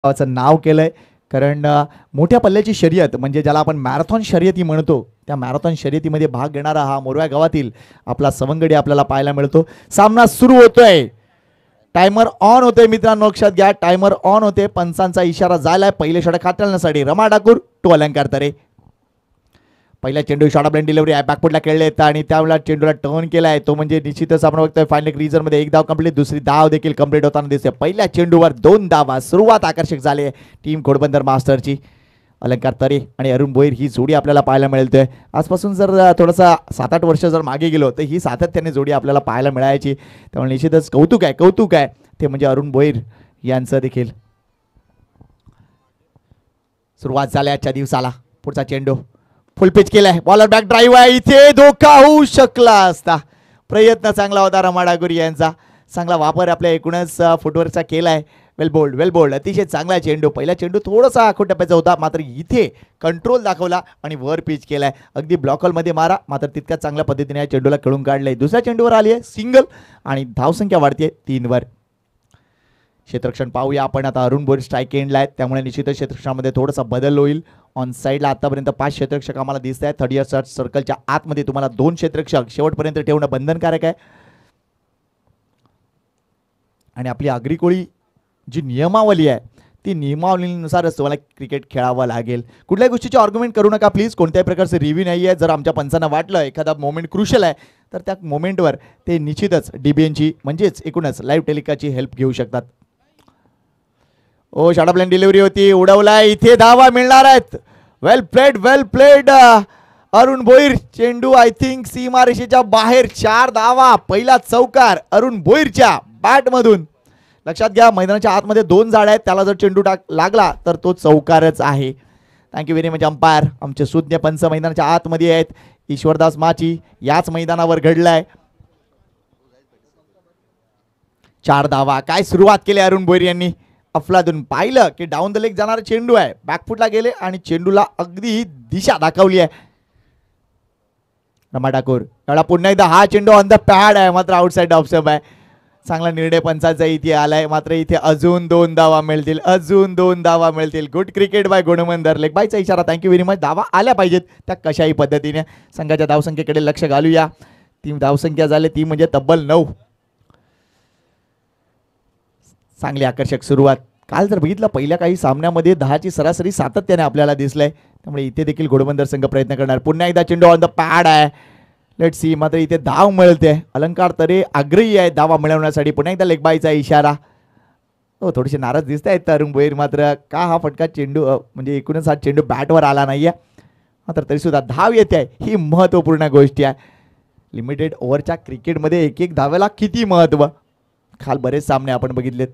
गावाचं नाव केलंय. कारण मोठ्या पल्ल्याची शर्यत म्हणजे ज्याला आपण मॅरेथॉन शर्यती म्हणतो, त्या मॅरेथॉन शर्यतीमध्ये भाग घेणारा हा मोरव्या गावातील आपला सवंगडी आपल्याला पाहायला मिळतो. सामना सुरू होतोय, टायमर ऑन होतोय मित्रांनो, लक्षात घ्या टायमर ऑन होते. पंचांचा इशारा झालाय. पहिले षटक हाताळण्यासाठी रमा ठाकूर टू अलंकार तरे. पहिला चेंडू शॉर्ट ऑफ लाईन डिलिव्हरी आहे, बॅकफुटला खेळले येतात आणि त्यावेळेला चेंडूला टर्न केलाय. तो म्हणजे निश्चितच आपण बघतोय फायनल रिझर मध्ये एक धाव कंप्लीट, दुसरी धाव देखील कंप्लीट होताना दिसते. पहिल्या चेंडूवर 2 धावा. सुरुवात आकर्षक झाली टीम घोडबंदर मास्टरची. अलंकार तरे आणि अरुण भोईर ही जोडी आपल्याला पाहायला मिळते. आजपासून जर थोडासा 7-8 वर्ष जर मागे गेलो तर ही सातत्याने जोडी आपल्याला पाहायला मिळायची. त्यामुळे निश्चितच कौतुक आहे ते म्हणजे अरुण भोईर यांचं देखील. सुरुवात झाली आजच्या दिवसाला. पुढचा चेंडू फुल पिच केलाय, बॉलर बॅक ड्राईव्ह आहे, इथे धोका होऊ शकला असता. प्रयत्न चांगला होता रमा ठाकूर यांचा, चांगला वापर आपल्या एकूणच फुटवर्कचा केलाय. वेल बोल्ड, अतिशय चांगला चेंडू. पहिला चेंडू थोडासा आखूट टप्प्याचा होता, मात्र इथे कंट्रोल दाखवला आणि वर पिच केलाय. अगदी ब्लॉकमध्ये मारा, मात्र तितक्याच चांगल्या पद्धतीने या चेंडूला खेळून काढलंय. दुसऱ्या चेंडूवर आली आहे सिंगल आणि धावसंख्या वाढते 3 वर. क्षेत्ररक्षण पाहूया आपण आता. अरुण भोईर स्ट्राईक एंडला आहेत, त्यामुळे निश्चितच क्षेत्ररक्षणामध्ये थोडासा बदल होईल. ऑन साईडला आतापर्यंत 5 क्षेत्ररक्षक आम्हाला दिसत आहेत. 30 यार्ड सर्कलच्या आतमध्ये तुम्हाला 2 क्षेत्ररक्षक शेवटपर्यंत ठेवणं बंधनकारक आहे. आणि आपली आगरी जी नियमावली आहे ती नियमावलीनुसारच तुम्हाला क्रिकेट खेळावं लागेल. कुठल्याही गोष्टीचे आर्ग्युमेंट करू नका प्लीज. कोणत्याही प्रकारचे रिव्ह्यू नाही आहे. जर आमच्या पंचांना वाटलं एखादा मोमेंट क्रुशियल आहे तर त्या मोमेंटवर ते निश्चितच डीबीएनची म्हणजेच एकूणच लाईव्ह टेलिकास्टची हेल्प घेऊ शकतात. शॉर्ट ऑफ लाईन डिलिव्हरी होती, उडवलाय, इथे धावा मिळणार आहेत. वेल प्लेड अरुण भोईर. चेंडू आय थिंक सीमारेषेच्या बाहेर. 4 धावा. पहिला चौकार अरुण भोईरच्या बॅटमधून. लक्षात घ्या मैदानाच्या आतमध्ये 2 झाड आहेत, त्याला जर चेंडू लागला तर तो चौकारच आहे. Thank you very much umpire. आमचे सुज्ञ पंच मैदानाच्या आतमध्ये आहेत. ईश्वरदास माची याच मैदानावर घडलाय. 4 धावा. काय सुरुवात केली अरुण भोईर यांनी. अफलातून पाहिलं की डाऊन द लेग जाणारा चेंडू आहे, बॅकफुटला गेले आणि चेंडूला अगदी दिशा दाखवली आहे रमा ठाकूर. एवढा पुन्हा एकदा हा चेंडू ऑन द पॅड आहे, मात्र आउटसाइड ऑफ स्टंप आहे. चांगला निर्णय पंचाचा इथे आलाय, मात्र इथे अजून 2 धावा मिळतील. Good cricket bye Ghodbunder. Leg बायचा इशारा. Thank you very much. धावा आल्या पाहिजेत त्या कशाही पद्धतीने. संघाच्या धावसंख्येकडे लक्ष घालूया. ती धावसंख्या झाली ती म्हणजे तब्बल 9. चांगली आकर्षक सुरुवात. काल जर बघितलं पहिल्या काही सामन्यामध्ये 10ची सरासरी सातत्याने आपल्याला दिसलंय, त्यामुळे इथे देखील घोडबंदर संघ प्रयत्न करणार. पुन्हा एकदा चेंडू ऑन द पॅड आहे. Let's see. मात्र इथे धाव मिळते. अलंकार तरे आग्रही आहे धावा मिळवण्यासाठी. पुन्हा एकदा लेग बायचा इशारा. थोडेसे नाराज दिसत आहेत अरुण भोईर, मात्र का हा फटका चेंडू म्हणजे एकूणच हा चेंडू बॅटवर आला नाहीये, मात्र तरीसुद्धा धाव येते आहे ही महत्त्वपूर्ण गोष्ट आहे. लिमिटेड ओव्हरच्या क्रिकेटमध्ये एक धावेला किती महत्त्व. काल बरेच सामने आपण बघितलेत.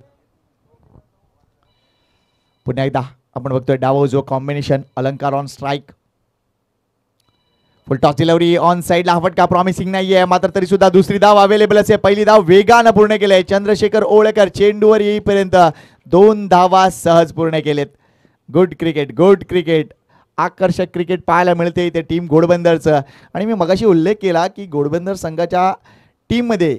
पुन्हा एकदा आपण बघतोय डावो जो कॉम्बिनेशन. अलंकार on strike. Full toss delivery on साईडला. हा फटका प्रॉमिसिंग नाहीये, मात्र तरी सुद्धा दुसरी धाव अवेलेबल असेल. पहिली धाव वेगानं पूर्ण केली. चंद्रशेखर ओळेकर चेंडूवर येईपर्यंत 2 धावा सहज पूर्ण केलेत. Good cricket. आकर्षक क्रिकेट पाहायला मिळते इथे टीम घोडबंदरचं. आणि मी मगाशी उल्लेख केला की घोडबंदर संघाच्या टीममध्ये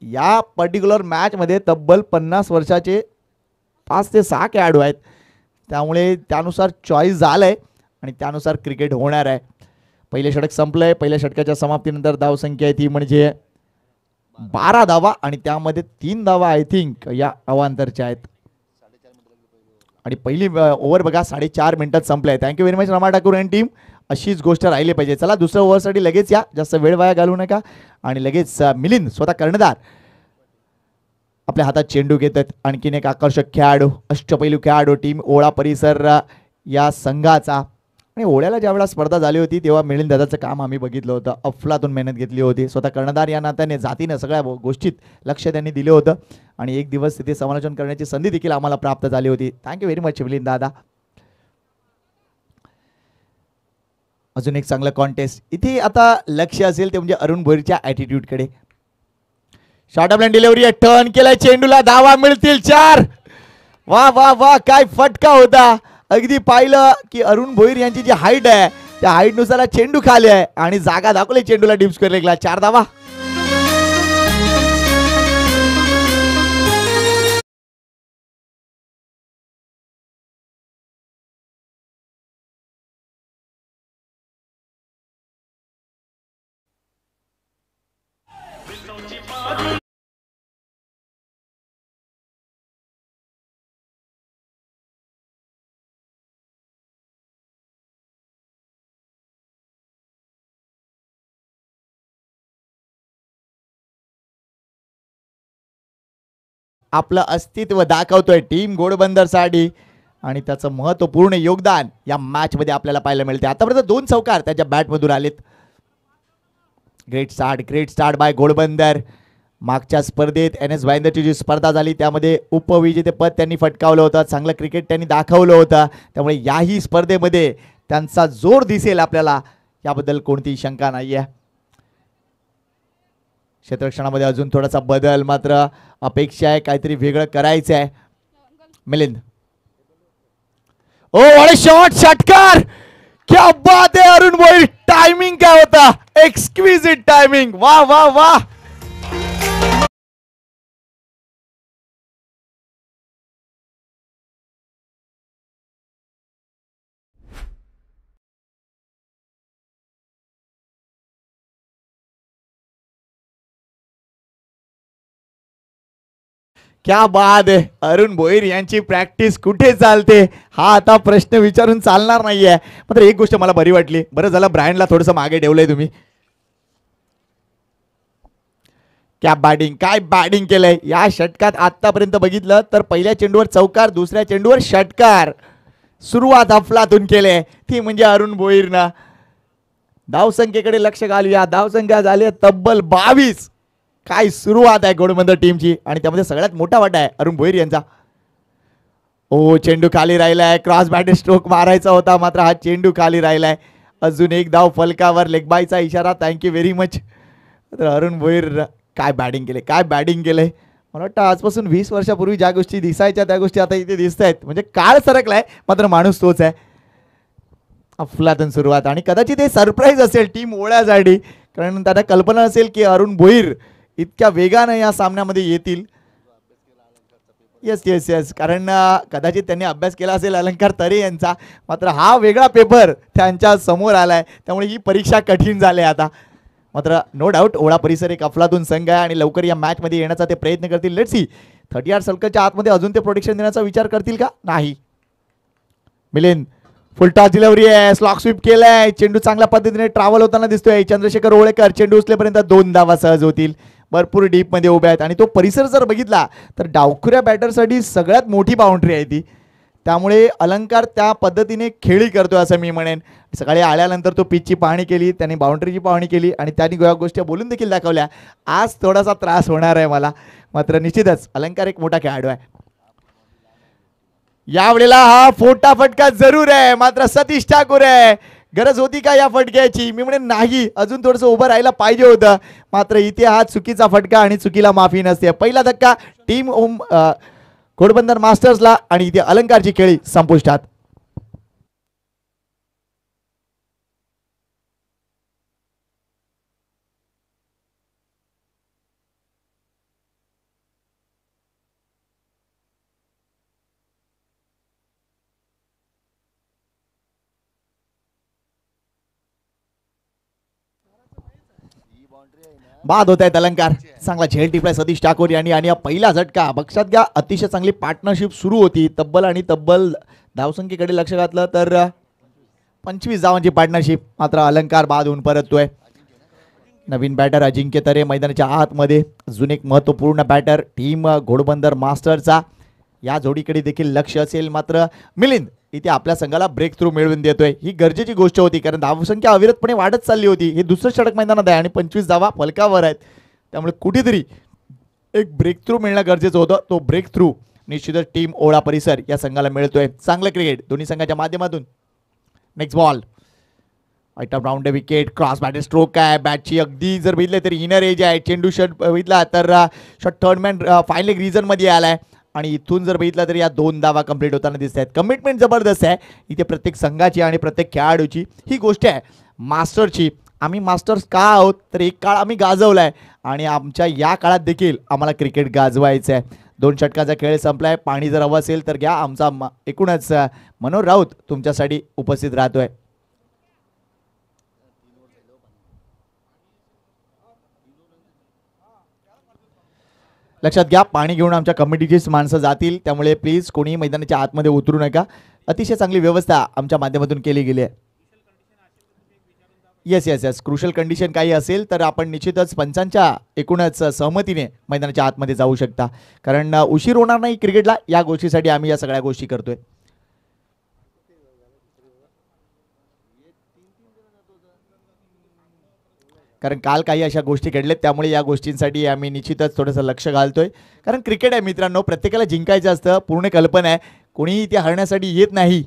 या पर्टिक्युलर मॅचमध्ये तब्बल 50 वर्षाचे 5 ते 6 खेळाडू आहेत. त्यामुळे त्यानुसार चॉईस झालंय आणि त्यानुसार क्रिकेट होणार आहे. पहिले षटक संपलंय. पहिल्या षटकाच्या समाप्तीनंतर धावसंख्या आहे ती म्हणजे 12 धावा आणि त्यामध्ये 3 धावा आय थिंक या अवांतरच्या आहेत. आणि पहिली ओव्हर बघा 4.5 मिनिटात संपलंय. Thank you very much Rama Thakur and team. अशीच गोष्ट राहिली पाहिजे. चला दुसऱ्या ओव्हरसाठी लगेच या, जास्त वेळ वाया घालू नका. आणि लगेच मिलिंद स्वतः कर्णधार आपल्या हातात चेंडू घेत आहेत. आणखीन एक आकर्षक खेळाडू, अष्टपैलू खेळाडू टीम ओळा परिसर या संघाचा. आणि ओळ्याला ज्यावेळेला स्पर्धा झाली होती तेव्हा मिलिंद दादाचं काम आम्ही बघितलं होतं. अफलातून मेहनत घेतली होती. स्वतः कर्णधार या नात्याने जातीनं सगळ्या गोष्टीत लक्ष त्यांनी दिलं होतं आणि एक दिवस तिथे समालोचन करण्याची संधी देखील आम्हाला प्राप्त झाली होती. थँक्यू व्हेरी मच मिलिंद दादा. अजून एक चांगलं कॉन्टेस्ट. इथे आता लक्ष असेल ते म्हणजे अरुण भोईरच्या ॲटिट्यूडकडे. शॉर्ट ऑफ लाईन डिलिव्हरी आहे, टर्न केलाय चेंडूला. धावा मिळतील 4. वा काय फटका होता. अगदी पाहिलं की अरुण भोईर यांची जी हाईट आहे त्या हाईटनुसार चेंडू खाली आहे आणि जागा दाखवली चेंडूला डीप स्क्वेअर लेगला. 4 धावा. आपलं अस्तित्व दाखवतोय टीम घोडबंदरसाठी आणि त्याचं महत्त्वपूर्ण योगदान या मॅच मध्ये आपल्याला पाहायला मिळते. आतापर्यंत 2 चौकार त्याच्या बॅटमधून आलेत. Great start by Ghodbunder. मागच्या स्पर्धेत NS भाईंदरची जी स्पर्धा झाली त्यामध्ये उपविजेतेपद त्यांनी फटकावलं होतं. चांगलं क्रिकेट त्यांनी दाखवलं होतं. त्यामुळे याही स्पर्धेमध्ये त्यांचा जोर दिसेल आपल्याला, याबद्दल कोणतीही शंका नाही आहे. क्षेत्ररक्षणामध्ये अजून थोडासा बदल मात्र अपेक्षा आहे, काहीतरी वेगळं करायचं आहे. Milind, oh what a shot, षटकार, क्या बात है अरुण भोईर. टायमिंग काय होता, एक्सक्विजिट टायमिंग, वाह वाह वाह. क्या बात आहे. अरुण भोईर यांची प्रॅक्टिस कुठे चालते हा आता प्रश्न विचारून चालणार नाहीये. मात्र एक गोष्ट मला बरी वाटली, बरं झालं ब्रायनला थोडंसं मागे ठेवलंय तुम्ही. क्या बॅटिंग, काय बॅटिंग केलंय या षटकात. आतापर्यंत बघितलं तर पहिल्या चेंडूवर चौकार, दुसऱ्या चेंडूवर षटकार. सुरुवात अफलातून केले ती म्हणजे अरुण भोईरनं. धावसंख्येकडे लक्ष घालूया. धावसंख्या झाली तब्बल 22. काय सुरुवात आहे घोडबंदर टीमची आणि त्यामध्ये सगळ्यात मोठा वाटा आहे अरुण भोईर यांचा. ओ चेंडू खाली राहिलाय, क्रॉस बॅट स्ट्रोक मारायचा होता मात्र हा चेंडू खाली राहिलाय. अजून एक धाव फलकावर, लेग बायचा इशारा, thank you very much. Arun Bhoir काय बॅटिंग केले, काय बॅटिंग केलंय. मला वाटतं आजपासून 20 वर्षापूर्वी ज्या गोष्टी दिसायच्या त्या गोष्टी आता इथे दिसत आहेत. म्हणजे काळ सरकलाय मात्र माणूस तोच आहे. अफलातून सुरुवात आणि कदाचित हे सरप्राईज असेल टीम ओळ्यासाठी, कारण त्यांना कल्पना असेल की अरुण भोईर इतक्या वेगानं या सामन्यामध्ये येतील. येस येस येस, कारण कदाचित त्यांनी अभ्यास केला असेल अलंकार तरे यांचा, मात्र हा वेगळा पेपर त्यांच्या समोर आलाय त्यामुळे ही परीक्षा कठीण झाली आता. मात्र नो डाऊट ओळा परिसर एक अफलातून संघ आहे आणि लवकर या मॅच मध्ये येण्याचा ते प्रयत्न करतील. लेट्स सी 30 यार्ड सर्कलच्या आतमध्ये अजून ते प्रोटेक्शन देण्याचा विचार करतील का, नाही. मिलिंद फुल टॉस डिलिव्हरी आहे, स्लॉक स्वीप केलाय, चेंडू चांगल्या पद्धतीने ट्रॅव्हल होताना दिसतोय. चंद्रशेखर ओळेकर चेंडू उचलेपर्यंत 2 धावा सहज होतील. भरपूर डीप मध्ये उभे आहेत आणि तो परिसर जर बघितला तर डावखुऱ्या बॅटरसाठी सगळ्यात मोठी बाउंड्री आहे ती. त्यामुळे अलंकार त्या पद्धतीने खेळी करतोय असं मी म्हणेन. सकाळी आल्यानंतर तो पिचची पाहणी केली, त्यांनी बाउंड्रीची पाहणी केली आणि त्यांनी गोष्टी गोष्टी बोलून देखील दाखवल्या. आज थोडासा त्रास होणार आहे मला, मात्र निश्चितच अलंकार एक मोठा खेळाडू आहे. यावेळेला हा फोटा फटका जरूर आहे, मात्र सतीश ठाकूर आहे. गरज होती का या फटक्याची, मी म्हणेन नाही, अजून थोडंसं उभं राहायला पाहिजे होतं. मात्र इथे हा चुकीचा फटका आणि चुकीला माफी नसते. पहिला धक्का टीम घोडबंदर मास्टर्सला आणि इथे अलंकारची खेळी संपुष्टात. बाद होत आहेत अलंकार. चांगला झेल टिपलाय सतीश ठाकूर यांनी आणि पहिला झटका लक्षात घ्या. अतिशय चांगली पार्टनरशिप सुरू होती. तब्बल धावसंख्येकडे लक्ष घातलं तर 25 धावांची पार्टनरशिप, मात्र अलंकार बाद होऊन परततोय. नवीन बॅटर अजिंक्य तरे मैदानाच्या आतमध्ये, अजून एक महत्त्वपूर्ण बॅटर टीम घोडबंदर मास्टरचा. या जोडीकडे देखील लक्ष असेल. मात्र मिलिंद इथे आपल्या संघाला ब्रेक थ्रू मिळवून देतोय, ही गरजेची गोष्ट होती कारण धावसंख्या अविरतपणे वाढत चालली होती. हे दुसरं षटक मैदानात आहे आणि 25 धावा फलकावर आहेत. त्यामुळे कुठेतरी एक ब्रेक थ्रू मिळणं गरजेचं होतं. तो ब्रेक थ्रू निश्चितच टीम ओळा परिसर या संघाला मिळतोय. चांगलं क्रिकेट दोन्ही संघाच्या माध्यमातून. Next ball, right off round wicket, cross bat stroke आहे. बॅटची अगदी जर बघितलं तर इनर एज आहे. चेंडू शॉट बघितला तर shot third man final region मध्ये आलाय आणि इथून जर बघितलं तर या 2 धावा कंप्लीट होताना दिसत आहेत. कमिटमेंट जबरदस्त आहे इथे प्रत्येक संघाची आणि प्रत्येक खेळाडूची. ही गोष्ट आहे मास्टरची. आम्ही मास्टर्स का आहोत तर एक काळ आम्ही गाजवलाय आणि आमच्या या काळात देखील आम्हाला क्रिकेट गाजवायचं आहे. 2 षटकाचा खेळ संपलाय. पाणी जर हवं असेल तर घ्या. आमचा एकूणच मनोहर राऊत तुमच्यासाठी उपस्थित राहतोय. लक्षात घ्या पाणी घेऊन आमच्या कमिटीचीच माणसं जातील, त्यामुळे प्लीज कोणी मैदानाच्या आतमध्ये उतरू नका. अतिशय चांगली व्यवस्था आमच्या माध्यमातून केली गेली आहे. Yes yes yes, crucial condition काही असेल तर आपण निश्चितच पंचांच्या एकूणच सहमतीने मैदानाच्या आतमध्ये जाऊ शकता, कारण उशीर होणार नाही क्रिकेटला. या गोष्टीसाठी आम्ही या सगळ्या गोष्टी करतोय. कारण काल काही अशा गोष्टी घडल्यात, त्यामुळे या गोष्टींसाठी आम्ही निश्चितच थोडंसं लक्ष घालतोय. कारण क्रिकेट आहे मित्रांनो, प्रत्येकाला जिंकायचं असतं. पूर्ण कल्पना आहे, कोणीही ते हरण्यासाठी येत नाही.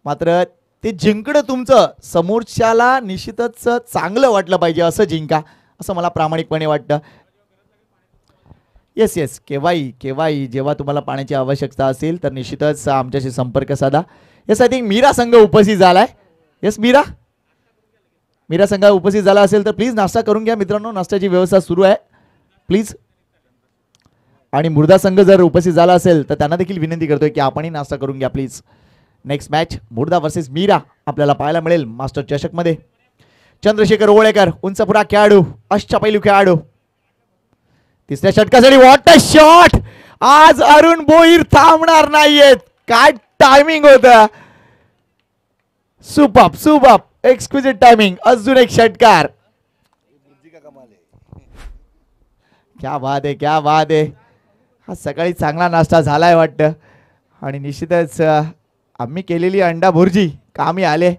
मात्र ते जिंकणं तुमचं समोरच्याला निश्चितच चांगलं वाटलं पाहिजे, असं जिंका, असं मला प्रामाणिकपणे वाटतं. येस येस, केव्हाही जेव्हा तुम्हाला पाण्याची आवश्यकता असेल तर निश्चितच आमच्याशी संपर्क साधा. येस, आय थिंक मीरा संघ उपस्थित झाला आहे. येस मीरा संघ उपस्थित झाला असेल तर प्लीज नाश्ता करून घ्या मित्रांनो, नाश्त्याची व्यवस्था सुरू आहे प्लीज. आणि मुर्दा संघ जर उपस्थित झाला असेल तर त्यांना देखील विनंती करतोय की आपणही नाश्ता करून घ्या प्लीज. नेक्स्ट मॅच मुर्दा वर्सेस मीरा आपल्याला पाहायला मिळेल मास्टर चषकमध्ये. चंद्रशेखर ओळेकर उंचपुरा खेळाडू, अष्टपैलू खेळाडू. तिसऱ्या षटकासाठी व्हॉट अ शॉट. आज अरुण भोईर थांबणार नाहीयेत. काय टायमिंग होतं, सुपर एक्सक्विजिट टायमिंग. अजून एक षटकार. क्या बात आहे. हा सकाळी चांगला नाश्ता झालाय वाटतं, आणि निश्चितच आम्ही केलेली अंडा भुर्जी कामी आले.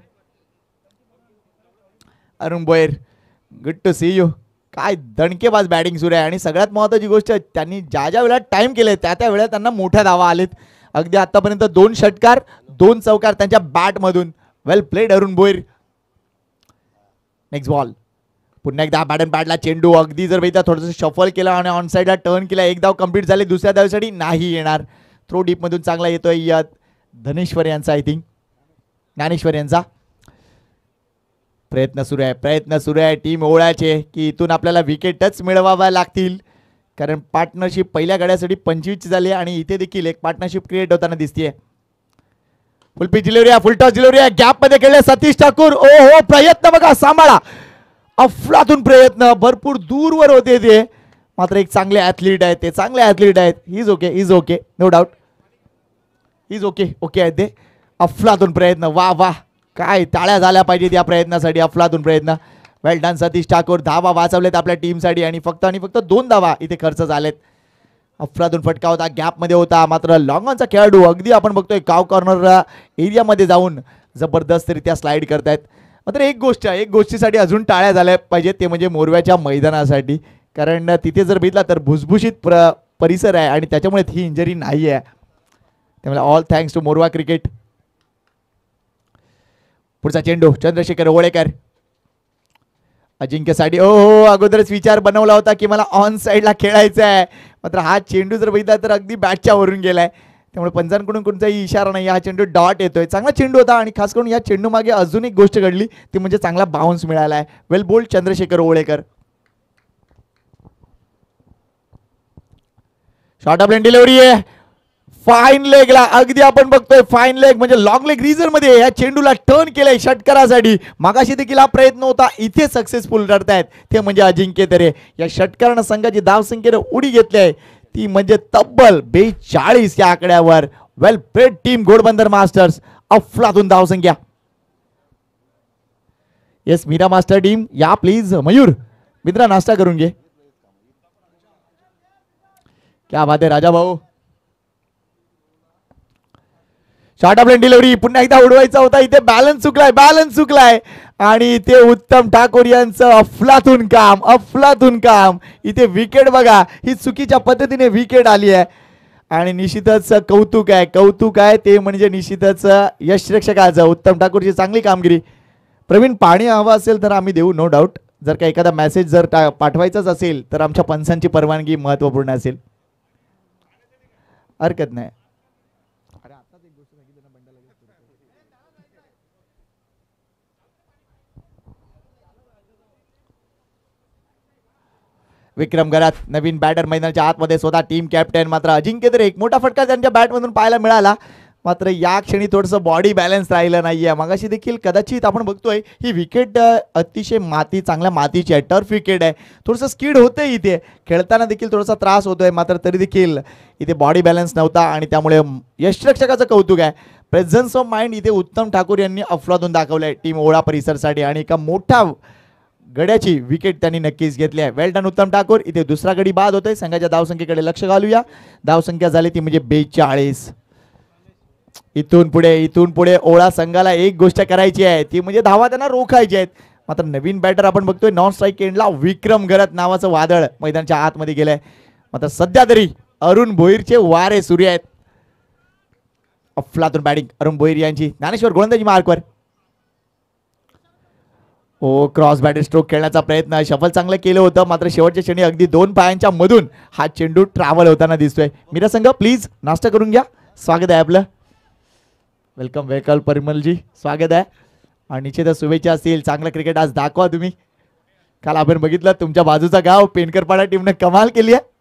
Arun Bhoir, good to see you. काय दणकेबाज बॅटिंग सुरू आहे, आणि सगळ्यात महत्त्वाची गोष्ट, त्यांनी ज्या वेळेला टाइम केले त्या वेळेला त्यांना मोठ्या धावा आलेत. अगदी आतापर्यंत 2 षटकार 2 चौकार त्यांच्या बॅटमधून. Well played Arun Bhoir. Next ball. पुन्हा एकदा बॅटन पॅडला चेंडू. अगदी जर बघितला थोडंसं शफल केला आणि ऑन साईडला टर्न केला. एक धाव कंप्लीट झाले. दुसऱ्या धावेसाठी नाही येणार. थ्रो डीप मधून चांगला येतोय धनेश्वर यांचा, आय थिंक ज्ञानेश्वर यांचा. प्रयत्न सुरू आहे टीम ओळाचे की इथून आपल्याला विकेटच मिळवाव्या लागतील, कारण पार्टनरशिप पहिल्या गड्यासाठी 25 झाली आणि इथे देखील एक पार्टनरशिप क्रिएट होताना दिसतीये. फुल पिच डिलिव्हरी आहे, फुल टॉस डिलिव्हरी आहे. गॅप मध्ये खेळले सतीश ठाकूर. ओ हो, प्रयत्न बघा, सांभाळा. अफलातून प्रयत्न, भरपूर दूरवर होते ते. मात्र एक चांगले ॲथलीट आहेत ते, चांगले ॲथलीट आहेत. Is okay no doubt. Is okay आहेत ते. अफलातून प्रयत्न, वा काय टाळ्या झाल्या पाहिजेत या प्रयत्नासाठी. अफलातून प्रयत्न. वेल डन सतीश ठाकूर. धावा वाचवलेत आपल्या टीमसाठी, आणि फक्त 2 धावा इथे खर्च झालेत. अफलातून फटका होता, गॅपमध्ये होता. मात्र लॉंग ऑनचा खेळाडू अगदी आपण बघतोय काव कॉर्नर एरियामध्ये जाऊन जबरदस्तरित्या स्लाइड करतायत. मात्र एक गोष्टीसाठी अजून टाळ्या झाल्या पाहिजेत, ते म्हणजे मोरव्याच्या मैदानासाठी. कारण तिथे जर बघितला तर भुसभुशीत परिसर आहे, आणि त्याच्यामुळे ही इंजरी नाही आहे. त्यामुळे ऑल थँक्स टू मोरवा क्रिकेट. पुढचा चेंडू चंद्रशेखर ओळेकर अजिंक्यसाठी. हो, अगोदरच विचार बनवला होता की मला ऑन साईडला खेळायचं आहे. मात्र हा चेंडू जर बघितला तर अगदी बॅटच्या वरून गेलाय. त्यामुळे पंचांकडून कोणताही इशारा नाही. हा चेंडू डॉट येतोय. चांगला चेंडू होता, आणि खास करून या चेंडू मागे अजून एक गोष्ट घडली, ती म्हणजे चांगला बाउन्स मिळाला आहे. Well bowled Chandrashekhar Olekar. Short of length delivery आहे, फाईन लेगला. अगदी आपण बघतोय फाईन लेग म्हणजे लॉंग लेग रिझर मध्ये या चेंडूला टर्न केलंय षटकारासाठी. मागाशी देखील हा प्रयत्न होता, इथे सक्सेसफुल ठरतायत ते म्हणजे अजिंक्य तरे. या षटकारानं संघाची धावसंख्येने उडी घेतली आहे, ती म्हणजे तब्बल 42 या आकड्यावर. वेल प्लेड टीम घोडबंदर मास्टर्स. अफलातून धावसंख्या. येस मीरा मास्टर टीम या प्लीज. मयूर मित्रा नाश्ता करून घे. क्या बात आहे राजा भाऊ. Short of length delivery. पुन्हा एकदा उडवायचा होता, इथे बॅलन्स चुकलाय. आणि इथे उत्तम ठाकूर यांचं अफलातून काम. इथे विकेट बघा, ही चुकीच्या पद्धतीने विकेट आली आहे, आणि निश्चितच कौतुक आहे ते म्हणजे निश्चितच यशरक्षकाचं उत्तम ठाकूरची चांगली कामगिरी. प्रवीण, पाणी हवं असेल तर आम्ही देऊ, नो डाऊट. जर का एखादा मेसेज जर पाठवायचाच असेल तर आमच्या पंचांची परवानगी महत्त्वपूर्ण असेल. हरकत नाही. विक्रम गरात नवीन बॅटर मैदानाच्या आतमध्ये, स्वतः टीम कॅप्टन. मात्र अजिंक्य तरे, एक मोठा फटका त्यांच्या बॅटमधून पाहायला मिळाला. मात्र या क्षणी थोडंसं बॉडी बॅलन्स राहिलं नाहीये. मगाशी देखील कदाचित आपण बघतोय ही विकेट अतिशय चांगल्या मातीची आहे, टर्फ विकेट आहे. थोडंसं स्किड होतंय इथे, खेळताना देखील थोडासा त्रास होतोय. मात्र तरी देखील इथे बॉडी बॅलन्स नव्हता, आणि त्यामुळे यशरक्षकाचं कौतुक आहे. प्रेझन्स ऑफ माइंड इथे उत्तम ठाकूर यांनी अफलातून दाखवलंय टीम ओळा परिसरसाठी आणि एका मोठ्या गड्याची विकेट त्यांनी नक्कीच घेतली आहे. वेल डन उत्तम ठाकूर. इथे दुसरा गडी बाद होतोय. संघाच्या धावसंख्येकडे लक्ष घालूया. धावसंख्या झाली ती म्हणजे 42. इथून पुढे ओळा संघाला एक गोष्ट करायची आहे ती म्हणजे धावा त्यांना रोखायची आहेत. मात्र नवीन बॅटर आपण बघतोय नॉन स्ट्राईक एंडला विक्रम गरत नावाचं वादळ मैदानाच्या आतमध्ये गेलंय. मात्र सध्या तरी अरुण भोईरचे वारे सुरू आहेत. अफलातून बॅटिंग अरुण भोईर यांची. ज्ञानेश्वर गोलंदाजी मार्कवर. ओ क्रॉस बॅटर स्ट्रोक खेळण्याचा प्रयत्न. शफल चांगलं केलं होतं मात्र शेवटच्या क्षणी अगदी 2 पायांच्या मधून हा चेंडू ट्रॅव्हल होताना दिसतोय. मीरा संघ प्लीज नाश्ता करून घ्या. स्वागत आहे आपलं. वेलकम वेलकम परिमलजी स्वागत आहे. आणि निश्चितच शुभेच्छा असतील. चांगलं क्रिकेट आज दाखवा तुम्ही. काल आपण बघितलं तुमच्या बाजूचा गाव पेनकरपाडा टीमने कमाल केली आहे.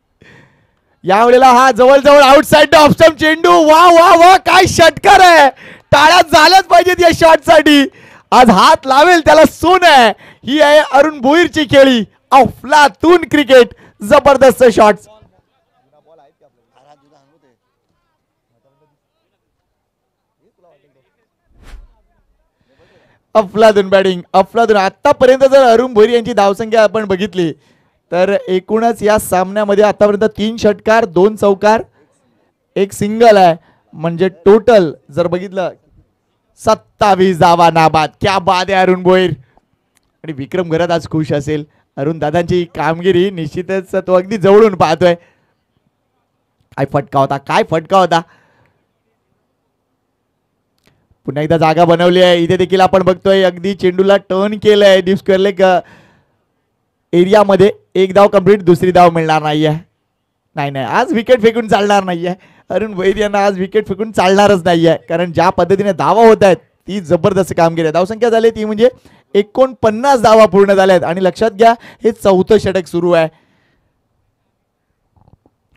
यावेळेला हा जवळजवळ आउटसाइड ऑफ स्टंप चेंडू. वा वा वा काय षटकार आहे. टाळ्या झाल्याच पाहिजेत या शॉटसाठी. आज हात लावेल त्याला सून आहे. ही आहे अरुण भोईरची खेळी. अफलातून क्रिकेट. जबरदस्त शॉट्स. अफलातून बॅटिंग अफलातून. आतापर्यंत जर अरुण भोईर यांची धावसंख्या आपण बघितली तर एकूणच या सामन्यामध्ये आतापर्यंत 3 षटकार 2 चौकार 1 सिंगल आहे. म्हणजे टोटल जर बघितलं 27 धावा नाबाद. क्या बाद आहे अरुण भोईर. आणि विक्रम गरत आज खुश असेल. अरुण दादांची कामगिरी निश्चितच तो अगदी जवळून पाहतोय. काय फटका होता काय फटका होता. पुन्हा एकदा जागा बनवली आहे. इथे देखील आपण बघतोय अगदी चेंडूला टर्न केलंय. डीप स्क्वेअर लेग एरियामध्ये. 1 धाव कंप्लीट. दुसरी धाव मिळणार नाहीये. नाही आज विकेट फेकून चालणार नाहीये. अरुण भोईर यांना आज विकेट फेकून चालणारच नाहीये. कारण ज्या पद्धतीने धावा होत आहेत ती जबरदस्त कामगिरी आहे. धावसंख्या झाली ती म्हणजे 49 धावा पूर्ण झाल्यात. आणि लक्षात घ्या हे 4थं षटक सुरू आहे.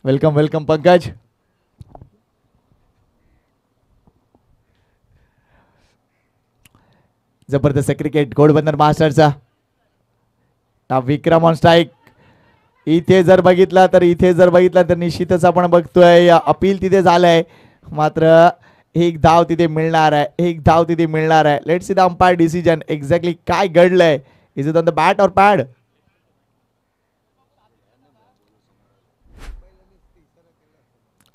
Welcome welcome Pankaj. जबरदस्त क्रिकेट घोडबंदर मास्टरचा. Vikram on strike. इथे जर बघितला तर निश्चितच आपण बघतोय अपील तिथे झालंय. मात्र 1 धाव तिथे मिळणार आहे. 1 धाव तिथे मिळणार आहे. Let's see the umpire decision. Exactly काय घडलंय. Is it on the bat और पॅड.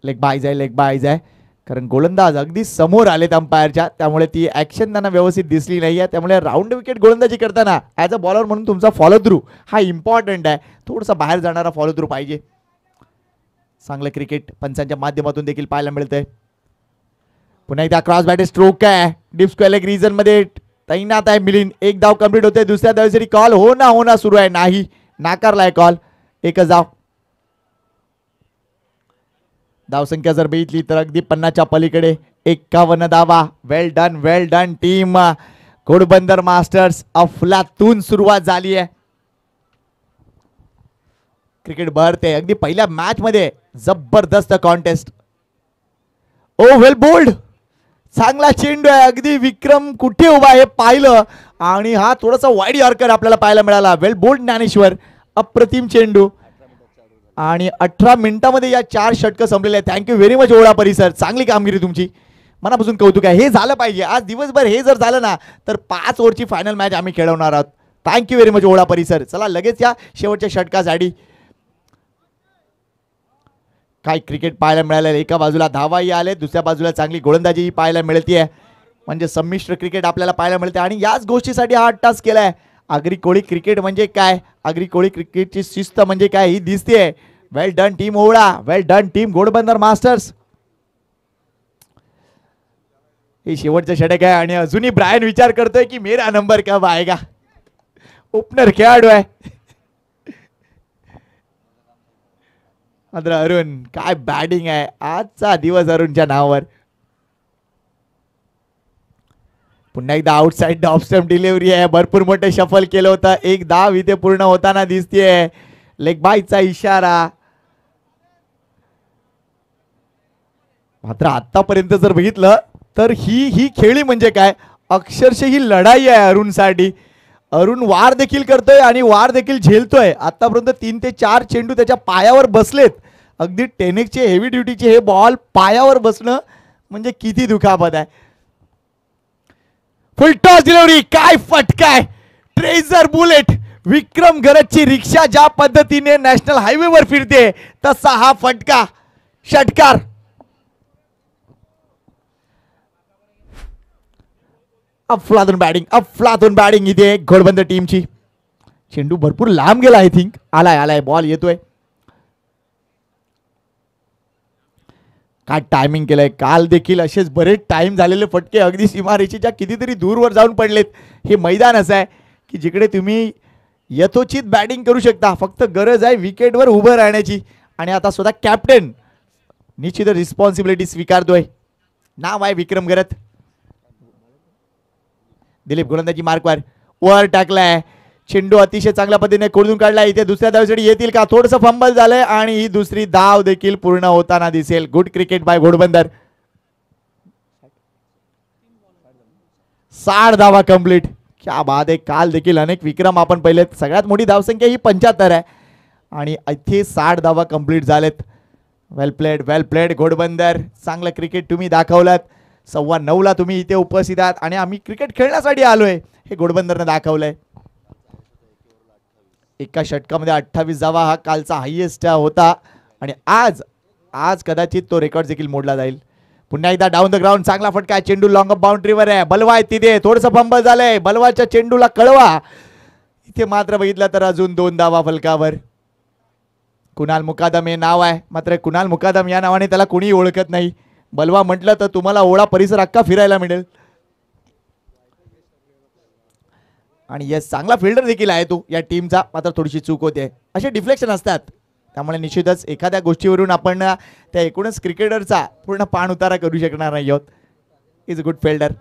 लेग बाईज आहे. कारण गोलंदाज अगदी समोर आलेत अंपायरच्या. त्यामुळे ती ऍक्शन त्यांना व्यवस्थित दिसली नाहीये. त्यामुळे राऊंड विकेट गोलंदाजी करताना ॲज अ बॉलर म्हणून तुमचा फॉलो थ्रू हा इम्पॉर्टंट आहे. थोडासा बाहेर जाणारा फॉलो थ्रू पाहिजे. चांगलं क्रिकेट पंचांच्या माध्यमातून देखील पाहायला मिळतंय. पुन्हा एकदा क्रॉस बॅटर स्ट्रोक आहे. डीप स्क्वेअर लेग रिजन मध्ये तैनात आहे मिलिंद. 1 धाव कंप्लीट होते. दुसऱ्या धावेसाठी कॉल हो ना सुरू आहे. नाही नाकारलाय कॉल. 1च धाव. धावसंख्या जर बघितली तर अगदी 50च्या पलीकडे 51 धावा. वेल डन टीम घोडबंदर मास्टर्स. अफलातून सुरुवात झाली आहे. क्रिकेट बहरते. अगदी पहिल्या मॅच मध्ये जबरदस्त कॉन्टेस्ट. ओ वेल बोल्ड. चांगला चेंडू आहे. अगदी विक्रम कुठे उभा आहे पाहिलं आणि हा थोडासा वाईड यॉर्कर आपल्याला पाहायला मिळाला. वेल बोल्ड ज्ञानेश्वर. अप्रतिम चेंडू. आणि 18 मिनिटांमध्ये या 4 षटकं संपलेले आहेत. थँक्यू व्हेरी मच ओळा परिसर. चांगली कामगिरी तुमची. मनापासून कौतुक आहे. हे झालं पाहिजे आज दिवसभर. हे जर झालं ना तर 5 ओव्हरची फायनल मॅच आम्ही खेळवणार आहोत. थँक्यू व्हेरी मच ओळा परिसर. चला लगेच या शेवटच्या षटकासाठी. काय क्रिकेट पाहायला मिळालं. एका बाजूला धावाही आले दुसऱ्या बाजूला चांगली गोलंदाजीही पाहायला मिळते. म्हणजे संमिश्र क्रिकेट आपल्याला पाहायला मिळते. आणि याच गोष्टीसाठी हा 8 तास केलाय. आगरी कोळी क्रिकेट म्हणजे काय. आगरी कोळी क्रिकेटची शिस्त म्हणजे काय ही दिसते. वेल डन टीम ओळा. वेल डन टीम घोडबंदर मास्टर्स. हे शेवटचं षटक आहे आणि अजूनही ब्रायन विचार करतोय की मेरा नंबर कब आएगा. ओपनर खेळाडू आहे मात्र अरुण. काय बॅटिंग आहे आजचा दिवस अरुणच्या नावावर. पुन्हा एकदा आउटसाइड ऑफ स्टंप डिलिव्हरी आहे. भरपूर मोठे शफल केलं होतं. 1 धाव इथे पूर्ण होताना दिसतेय. लेग बायचा इशारा. मात्र आतापर्यंत जर बघितलं तर ही खेळी म्हणजे काय. अक्षरशः ही लढाई आहे अरुणसाठी. अरुण वार देखील करतोय आणि वार देखील झेलतोय. आतापर्यंत 3 ते 4 चेंडू त्याच्या पायावर बसलेत. अगदी टेनिसचे हेवी ड्युटीचे हे बॉल पायावर बसणं म्हणजे किती दुखापत आहे. फुल टॉस डिलिव्हरी, काय फटकाय. ट्रेझर बुलेट, विक्रम गरजची रिक्षा ज्या पद्धतीने नॅशनल हायवेवर फिरते तसा हा फटका, षटकार. अफलातून बॅटिंग इथे घोडबंद टीमची. चेंडू भरपूर लांब गेला. आय थिंक आलाय बॉल येतोय. काय टायमिंग केलंय. काल देखील असेच बरेच टाइम झालेले फटके अगदी सीमारेषेच्या कितीतरी दूरवर जाऊन पडलेत. हे मैदान असं आहे की जिकडे तुम्ही यथोचित बॅटिंग करू शकता. फक्त गरज आहे विकेटवर उभं राहण्याची. आणि आता स्वतः कॅप्टन निश्चित रिस्पॉन्सिबिलिटी स्वीकारतोय. नाव आहे विक्रम गरत. दिलीप गोलंदाजी मार्कवर वर टाकलाय. चेंडू अतिशय चांगल्या पद्धतीने खोडून काढलाय. इथे दुसऱ्या धावेसाठी येतील का. थोडंसं फंबल झालंय आणि ही दुसरी धाव देखील पूर्ण होताना दिसेल. Good cricket bye Ghodbunder. 60 धावा कंप्लीट. क्या बात आहे. काल देखील अनेक विक्रम आपण पाहिले. सगळ्यात मोठी धावसंख्या ही 75 आहे आणि इथे 60 धावा कंप्लीट झालेत. वेल प्लेड घोडबंदर. चांगलं क्रिकेट तुम्ही दाखवलात. 9:15 तुम्ही इथे उपस्थित आहात आणि आम्ही क्रिकेट खेळण्यासाठी आलोय हे घोडबंदरने दाखवलंय. एका षटकामध्ये 28 धावा हा कालचा हायेस्ट होता आणि आज कदाचित तो रेकॉर्ड देखील मोडला जाईल. पुन्हा एकदा डाऊन द ग्राउंड. चांगला फटका. चेंडू लॉंग ऑफ बाउंड्रीवर आहे. बलवा आहे तिथे. थोडंसं फंबल झालंय. बलवाच्या चेंडूला कळवा. इथे मात्र बघितलं तर अजून 2 धावा फलकावर. कुणाल मुकादम हे नाव आहे. मात्र कुणाल मुकादम या नावाने त्याला कोणी ओळखत नाही. बलवा म्हटलं तर तुम्हाला ओळा परिसर अख्खा फिरायला मिळेल. आणि यस, चांगला फिल्डर देखील आहे तो या टीमचा. मात्र थोडीशी चूक होते. असे डिफ्लेक्शन असतात. त्यामुळे निश्चितच एखाद्या गोष्टीवरून आपण त्या एकूणच क्रिकेटरचा पूर्ण पाण उतारा करू शकणार नाही आहोत. Is a good fielder.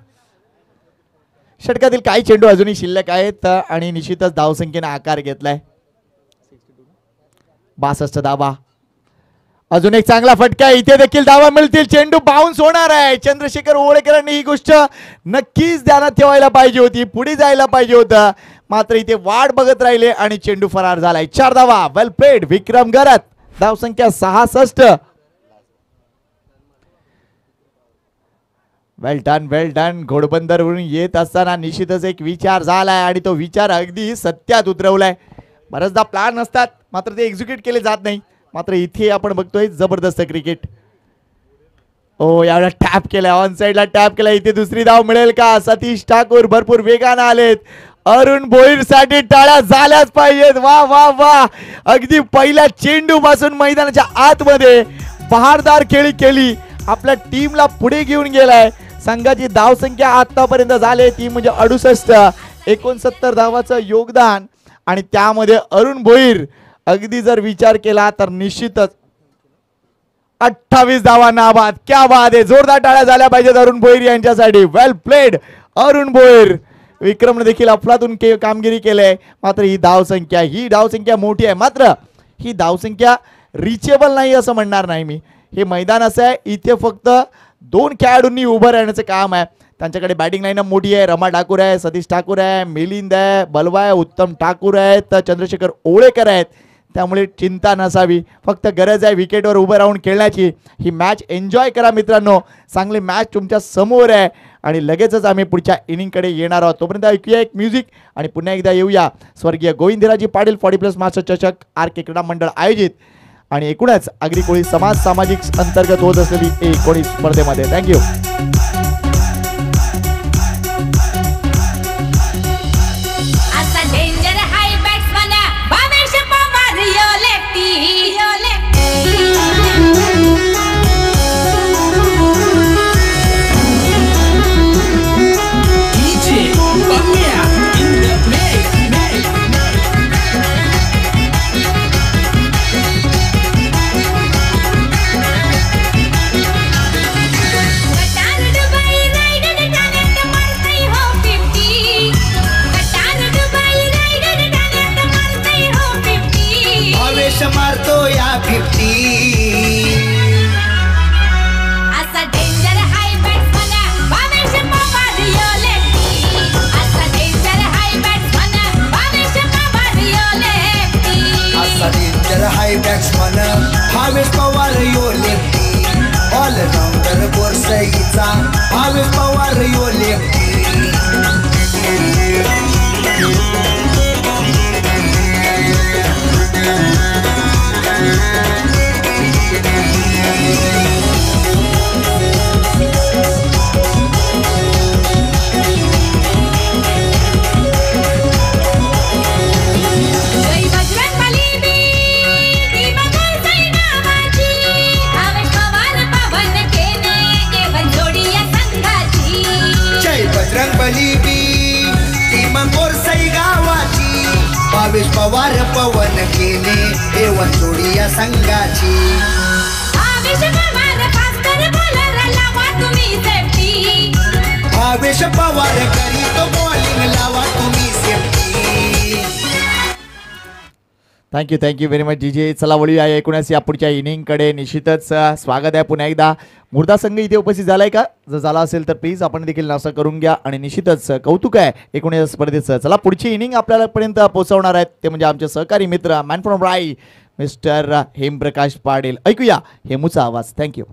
षटकातील काही चेंडू अजूनही शिल्लक आहेत आणि निश्चितच धावसंख्येने आकार घेतलाय. 62 धावा. अजून एक चांगला फटका. इथे देखील धावा मिळतील. चेंडू बाउन्स होणार आहे. चंद्रशेखर ओळेकरांनी ही गोष्ट नक्कीच ध्यानात ठेवायला पाहिजे होती. पुढे जायला पाहिजे होतं. मात्र इथे वाट बघत राहिले आणि चेंडू फरार झालाय. 4 धावा. वेल प्लेड विक्रम गरत. धावसंख्या 66. वेल डन. घोडबंदरवरून येत असताना निश्चितच एक विचार झालाय आणि तो विचार अगदी सत्यात उतरवलाय. बरेचदा प्लॅन असतात मात्र ते एक्झिक्यूट केले जात नाही. मात्र इथे आपण बघतोय जबरदस्त क्रिकेट. ओ यावेळेला टॅप केलाय. ऑन साइडला टॅप केलाय. इथे दुसरी धाव मिळेल का. सतीश ठाकूर भरपूर वेगाने आलेत. अरुण भोईर साठी टाळ्या झाल्याच पाहिजेत. वा वा वा. अगदी पहिल्या चेंडू पासून मैदानाच्या आतमध्ये बहारदार खेळी केली. आपल्या टीमला पुढे घेऊन गेलाय. संघाची धावसंख्या आतापर्यंत झाली ती म्हणजे 68. 69 धावाचं योगदान आणि त्यामध्ये अरुण भोईर अगदी जर विचार केला तर निश्चितच 28 धावा नाबाद. क्या बात आहे. जोरदार टाळ्या झाल्या पाहिजेत अरुण भोईर यांच्यासाठी. वेल प्लेड अरुण भोईर. विक्रमने देखील अफलातून कामगिरी केली. मात्र ही धावसंख्या मोठी आहे. मात्र ही धावसंख्या रिचेबल नाही असं म्हणणार नाही मी. हे मैदान असं आहे इथे फक्त 2 खेळाडूंनी उभं राहण्याचं काम आहे. त्यांच्याकडे बॅटिंग लाईनअप मोठी आहे. रमा ठाकूर आहे, सतीश ठाकूर आहे, मिलिंद आहे, बलवा आहे, उत्तम ठाकूर आहेत, चंद्रशेखर ओळेकर आहेत. त्यामुळे चिंता नसावी. फक्त गरज आहे विकेटवर उभं राहून खेळण्याची. ही मॅच एन्जॉय करा मित्रांनो. चांगली मॅच तुमच्या समोर आहे आणि लगेचच आम्ही पुढच्या इनिंगकडे येणार आहोत. तोपर्यंत ऐकूया एक म्युझिक आणि पुन्हा एकदा येऊया स्वर्गीय गोविंदराजी पाटील 40+ मास्टर चषक RK क्रीडा मंडळ आयोजित आणि एकूणच आगरी कोळी समाज सामाजिक अंतर्गत होत असलेली 19 स्पर्धेमध्ये. थँक्यू. Done. रंगली बी टीम मोरसई गावाची भावेश पवार पवन केले एवंतोडी या संघाची भावेश पवार करी तो बॉलिंग लावा तुम्ही सेफ्टी. थँक्यू व्हेरी मच जीजे. चला वळूया एकूणच या पुढच्या इनिंगकडे. निश्चितच स्वागत आहे पुन्हा एकदा. मुर्दा संघ इथे उपस्थित झालाय का? जर झाला असेल तर प्लीज आपण देखील असं करून घ्या आणि निश्चितच कौतुक आहे एकूण या स्पर्धेचं. चला पुढची इनिंग आपल्यापर्यंत पोहोचवणार आहेत ते म्हणजे आमचे सहकारी मित्र मॅन फ्रॉम राई मिस्टर हेमप्रकाश पाटील. ऐकूया हेमूचा आवाज. थँक्यू.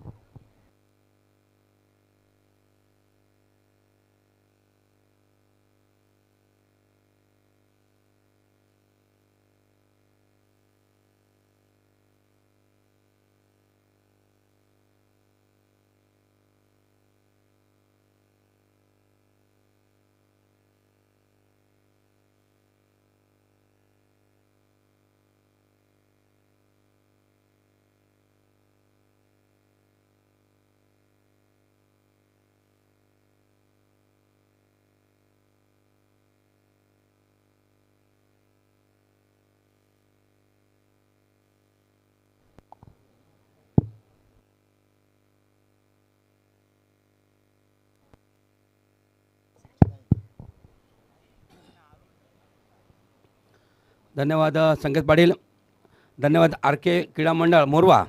धन्यवाद संकेत पाटील. धन्यवाद आर के क्रीडा मंडळ मोरवा.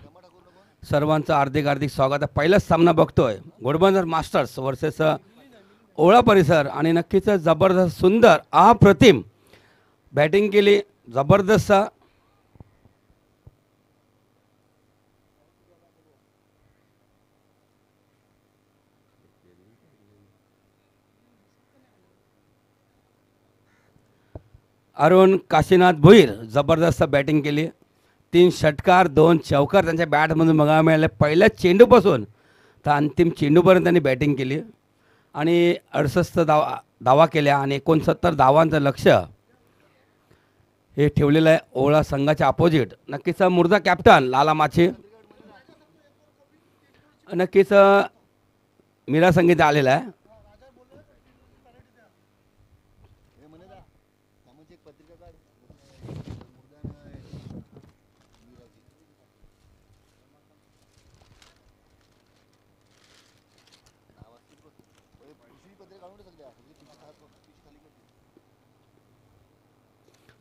सर्वांचं हार्दिक स्वागत आहे. पहिलाच सामना बघतोय घोडबंदर मास्टर्स वर्सेस ओळा परिसर आणि नक्कीच जबरदस्त सुंदर अप्रतिम बॅटिंग केली. जबरदस्त अरुण काशीनाथ भोईर जबरदस्त बॅटिंग केली. 3 षटकार 2 चौकार त्यांच्या बॅटमधून बघायला मिळाले. पहिल्याच चेंडूपासून तर अंतिम चेंडूपर्यंत त्यांनी बॅटिंग केली आणि 68 धावा केल्या आणि 69 धावांचं लक्ष हे ठेवलेलं आहे ओळा संघाच्या अपोजिट. नक्कीच मुर्दा कॅप्टन लाला माची नक्कीच मीरा संगीत आलेला आहे.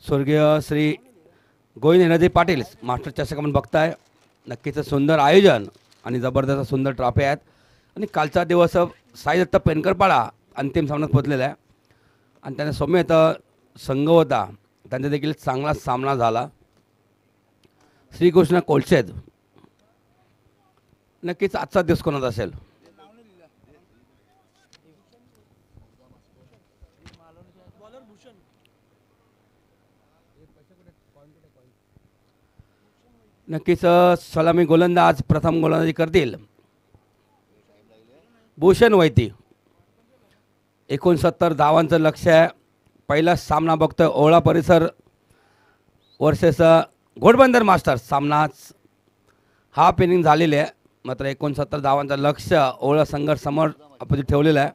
स्वर्गीय श्री गोविंद नदी पाटील मास्टर चषक आपण बघताय. नक्कीच सुंदर आयोजन आणि जबरदस्त सुंदर ट्रॉफी आहेत. आणि कालचा दिवस साई दत्त पेनकरपाडा अंतिम सामन्यात पोचलेला आहे आणि त्यांना सौम्यत संघ होता त्यांचा देखील चांगला सामना झाला. श्रीकृष्ण कोलशेद नक्कीच आजचा दिवस कोणाचा असेल. नक्कीच सलामी गोलंदाज प्रथम गोलंदाजी करतील भूषण वैती. 69 धावांचं लक्ष्य आहे. पहिला सामना बघतोय ओळा परिसर वर्सेस घोडबंदर मास्टर्स. सामनाच हाफ इनिंग झालेली आहे मात्र 69 धावांचं लक्ष्य ओळा संघ समोर अपोजिट ठेवलेलं आहे.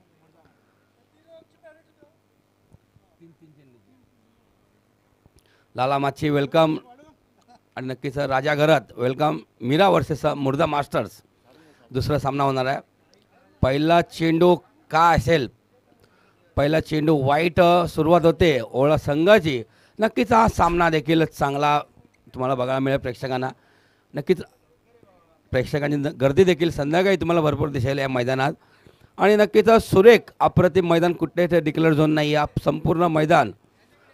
लाला माची वेलकम आणि नक्कीच राजा घरात वेलकम. मीरा वर्सेस मुर्दा मास्टर्स दुसरा सामना होणार आहे. पहिला चेंडू काय असेल? पहिला चेंडू वाईट सुरुवात होते ओळा संघाची. नक्कीच हा सामना देखील चांगला तुम्हाला बघायला मिळेल प्रेक्षकांना. नक्कीच प्रेक्षकांची गर्दी देखील संध्याकाळी तुम्हाला भरपूर दिसेल या मैदानात. आणि नक्कीच सुरेख अप्रतिम मैदान. कुठेही डिक्लेअर झोन नाही. या संपूर्ण मैदान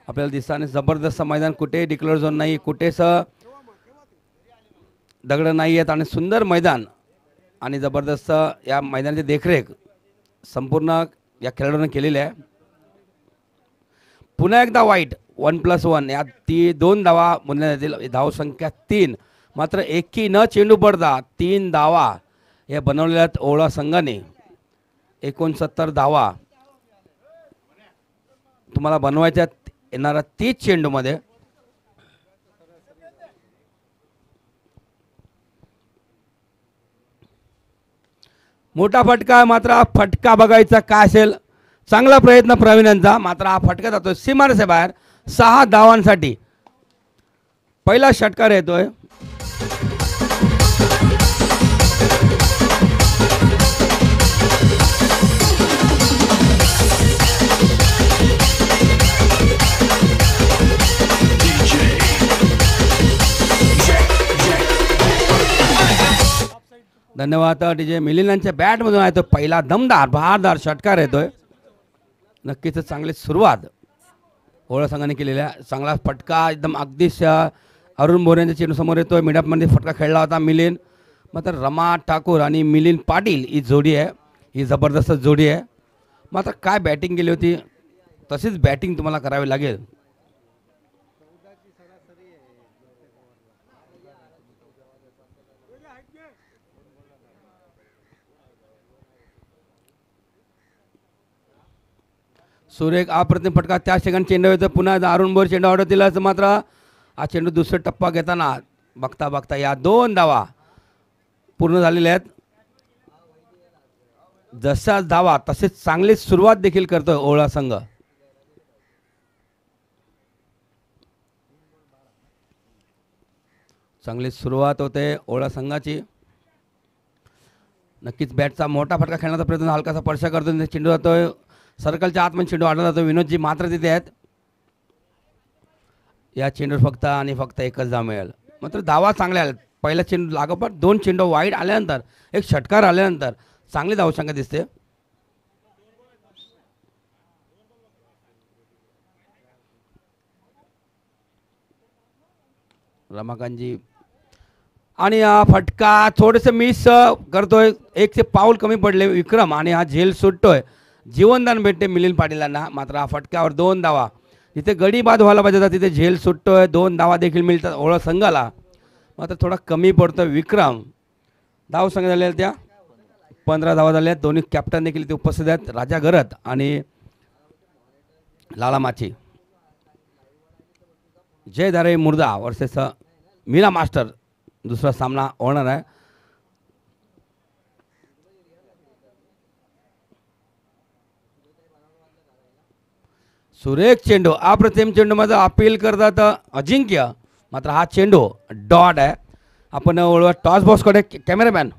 आपल्याला दिसतं आणि जबरदस्त मैदान. कुठेही डिक्लेअर झोन नाही. कुठेच दगड नाही आहेत आणि सुंदर मैदान आणि जबरदस्त या मैदानाची देखरेख संपूर्ण या खेळाडूंनी केलेली आहे. पुन्हा एकदा वाईट 1+1 या 2 धावा म्हणण्यात येतील. धावसंख्या 3 मात्र एकही न चेंडू पडता 3 धावा हे बनवलेल्या आहेत ओळा संघाने. 69 धावा तुम्हाला बनवायच्या येणाऱ्या 30 चेंडूमध्ये. मोठा फटका मात्र फटका बघायचा काय असेल. चांगला प्रयत्न प्रवीण यांचा, मात्र हा फटका जातोय सीमारेषे बाहेर 6 धावांसाठी. पहिला षटकार येतोय. धन्यवाद. डीजे मिलिंदांच्या बॅटमधून आहे तो पहिला दमदार बहारदार षटकार येतोय. नक्कीच चांगली सुरुवात ओळा संघाने केलेल्या. चांगला फटका एकदम अगदीच अरुण बोरेंच्या चेंडूसमोर येतोय. मिडअपमध्ये फटका खेळला होता मिलिंद. मात्र रमा ठाकूर आणि मिलिंद पाटील ही जोडी आहे, ही जबरदस्त जोडी आहे. मात्र काय बॅटिंग केली होती, तशीच बॅटिंग तुम्हाला करावी लागेल. सुरेख अप्रतिम फटका त्याच ठिकाणी चेंडू येतो. पुन्हा अरुण बोर चेंडू आउट दिला. मात्र हा चेंडू दुसरा टप्पा घेताना बघता बघता या 2 धावा पूर्ण झालेल्या आहेत. जशाच धावा तसेच चांगली सुरुवात देखील करतोय ओळा संघ. चांगली सुरुवात होते ओळा संघाची. नक्कीच बॅटचा मोठा फटका खेळण्याचा प्रयत्न, हलकासा स्पर्श करतो. चेंडू जातोय सर्कलच्या आतमध्ये, चेंडू आडला जातो. विनोदजी मात्र तिथे आहेत. या चेंडूवर फक्त आणि फक्त एकच धाव मिळेल. मात्र धावा चांगल्या आल्या. पहिला चेंडू लागोपाठ 2 चेंडू वाईड आल्यानंतर, एक षटकार आल्यानंतर चांगली धावसंख्या दिसते. रमाकांतजी आणि हा फटका थोडेसे मिस करतोय. 1 पाऊल कमी पडले विक्रम आणि हा झेल सुटतोय. जीवनदान भेटते मिलिंद पाटीलांना. मात्र हा फटक्यावर 2 धावा, जिथे गडी बाद व्हायला पाहिजे होता तिथे झेल सुटतोय. 2 धावा देखील मिळतात ओळा संघाला. मात्र थोडा कमी पडतोय विक्रम. धाव संघ झालेल्या त्या 15 धावा झाल्या. दोन्ही कॅप्टन देखील इथे उपस्थित आहेत, राजा गरत आणि लाला माची. जय धारे मुर्दा वर्सेस मीरा मास्टर दुसरा सामना होणार आहे. सुरेख चेंडू, अप्रतिम चेंडू मध्ये अपील करतात अजिंक्य. मात्र हा चेंडू डॉट आहे. आपण ओळख टॉस बॉक्सकडे कॅमेरामॅन.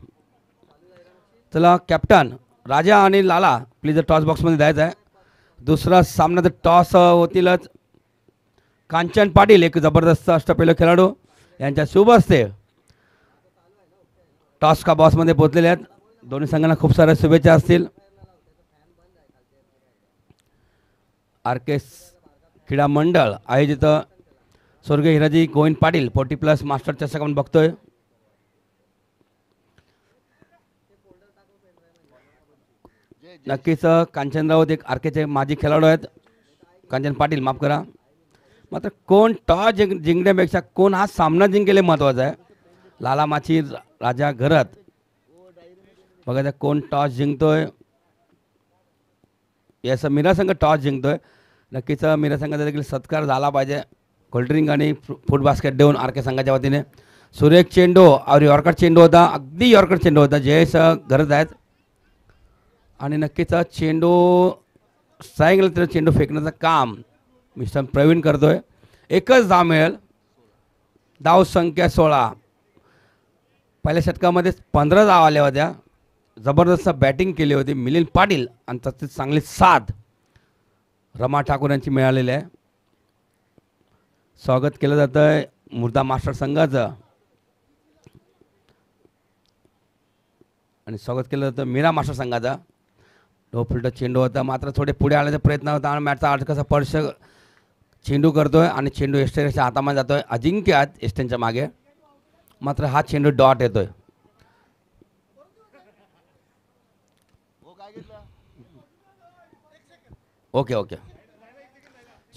चला कॅप्टन राजा आणि लाला प्लीज टॉस बॉक्समध्ये द्यायचं आहे. दुसरा सामना तर टॉस होतीलच. कांचन पाटील एक जबरदस्त अष्टपैलू खेळाडू, यांच्या शुभ हस्ते टॉस का बॉक्समध्ये पोहोचलेले आहेत. दोन्ही संघांना खूप साऱ्या शुभेच्छा असतील. आरकेस क्रीडा मंडळ आयोजित स्वर्गीय हिराजी गोविंद पाटील 40+ मास्टर चषक आपण बघतोय. नक्कीच कांचन राऊत एक आरकेचे माजी खेळाडू आहेत. कांचन पाटील माफ करा. मात्र कोण टॉस जिंकण्यापेक्षा कोण हा सामना जिंकेले महत्त्वाचा आहे. लाला माची राजा घरत बघा कोण टॉस जिंकतोय. याचा मीरा संघ टॉस जिंकतोय. नक्कीच मीरा संघाचा देखील सत्कार झाला पाहिजे. कोल्ड्रिंक आणि फूड बास्केट देऊन आरके संघाच्या वतीने. सुरेख चेंडू और यॉर्कर चेंडू होता, अगदी यॉर्कर चेंडू होता. जयेश गरज आहेत आणि नक्कीच चेंडू स्ट्राईक तर चेंडू फेकण्याचं काम मिस्टर प्रवीण करतोय. एकच धाव मिळेल. धाव संख्या 16. पहिल्या षटकामध्ये 15 धाव आल्या होत्या. जबरदस्त बॅटिंग केली होती मिलिंद पाटील आणि तसेच चांगली साथ रमा ठाकूर यांची मिळालेली आहे. स्वागत केलं जातं आहे मुर्दा मास्टर संघाचं आणि स्वागत केलं जातं मीरा मास्टर संघाचा. फुलटा चेंडू होता, मात्र थोडे पुढे आल्याचा प्रयत्न होता आणि मॅचचा अडकसा स्पर्श चेंडू करतोय आणि चेंडू एस्टेनच्या हातामध्ये जातोय. अजिंक्य आहेत एस्टेनच्या मागे. मात्र हा चेंडू डॉट येतोय. ओके ओके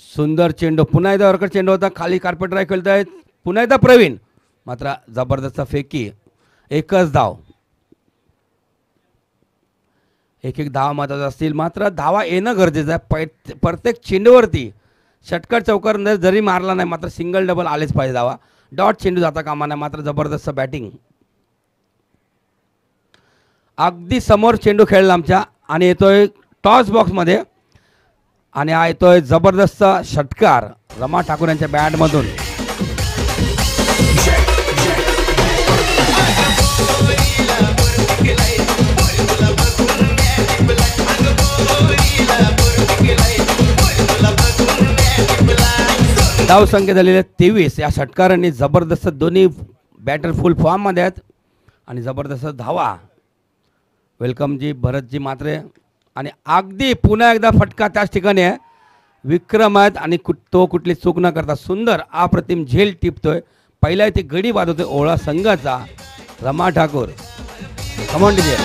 सुंदर चेंडू. पुन्हा एकदा वरकर चेंडू होता. खाली कार्पेट ड्राईव्ह खेळत आहेत. पुन्हा एकदा प्रवीण. मात्र जबरदस्त फेकी. एकच धाव. एक धावा महत्त्वाचा असतील. मात्र धावा येणं गरजेचं आहे. प्रत्येक चेंडूवरती षटकार चौकार जरी मारला नाही मात्र सिंगल डबल आलेच पाहिजे धावा. डॉट चेंडू जाता कामा नाही. मात्र जबरदस्त बॅटिंग. अगदी समोर चेंडू खेळला आमच्या आणि येतोय टॉस बॉक्समध्ये. आणि हा येतोय जबरदस्त षटकार रमा ठाकूर यांच्या बॅटमधून. धाव संख्या झालेली 23. या षटकारांनी जबरदस्त दोन्ही बॅटर फुल फॉर्ममध्ये आहेत आणि जबरदस्त धावा. वेलकमजी भरतजी मात्रे आणि अगदी पुन्हा एकदा फटका त्याच ठिकाणी आहे. विक्रम आहेत आणि तो कुठली चूक न करता सुंदर अप्रतिम झेल टिपतोय. पहिला इथे गडी बांधतोय ओळा संघाचा रमा ठाकूर. Come on DJ.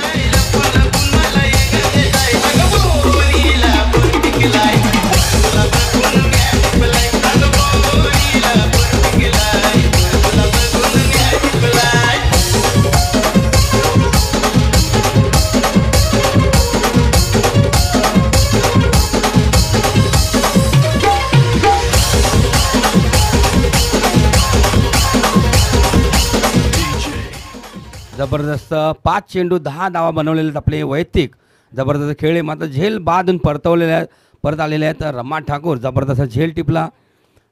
जबरदस्त 5 चेंडू 10 धावा बनवलेले आहेत आपले वैयक्तिक जबरदस्त खेळ. मात्र झेल बादून परत आलेले आहेत रमा ठाकूर. जबरदस्त झेल टिपला.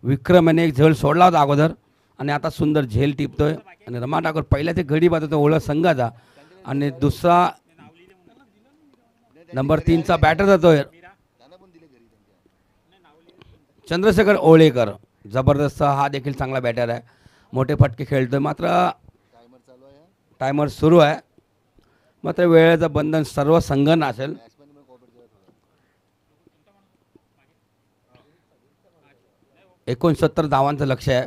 विक्रम याने एक झेल सोडला होता अगोदर आणि आता सुंदर झेल टिपतोय आणि रमा ठाकूर पहिल्या ते घडी बांधतोय ओळख संघाचा आणि दुसरा नंबर 3चा बॅटर जातोय चंद्रशेखर ओळेकर. जबरदस्त हा देखील चांगला बॅटर आहे. मोठे फटके खेळतोय. मात्र टायमर सुरू आहे. मात्र वेळेचं बंधन सर्व संघांना असेल. $69 धावांचं लक्ष आहे.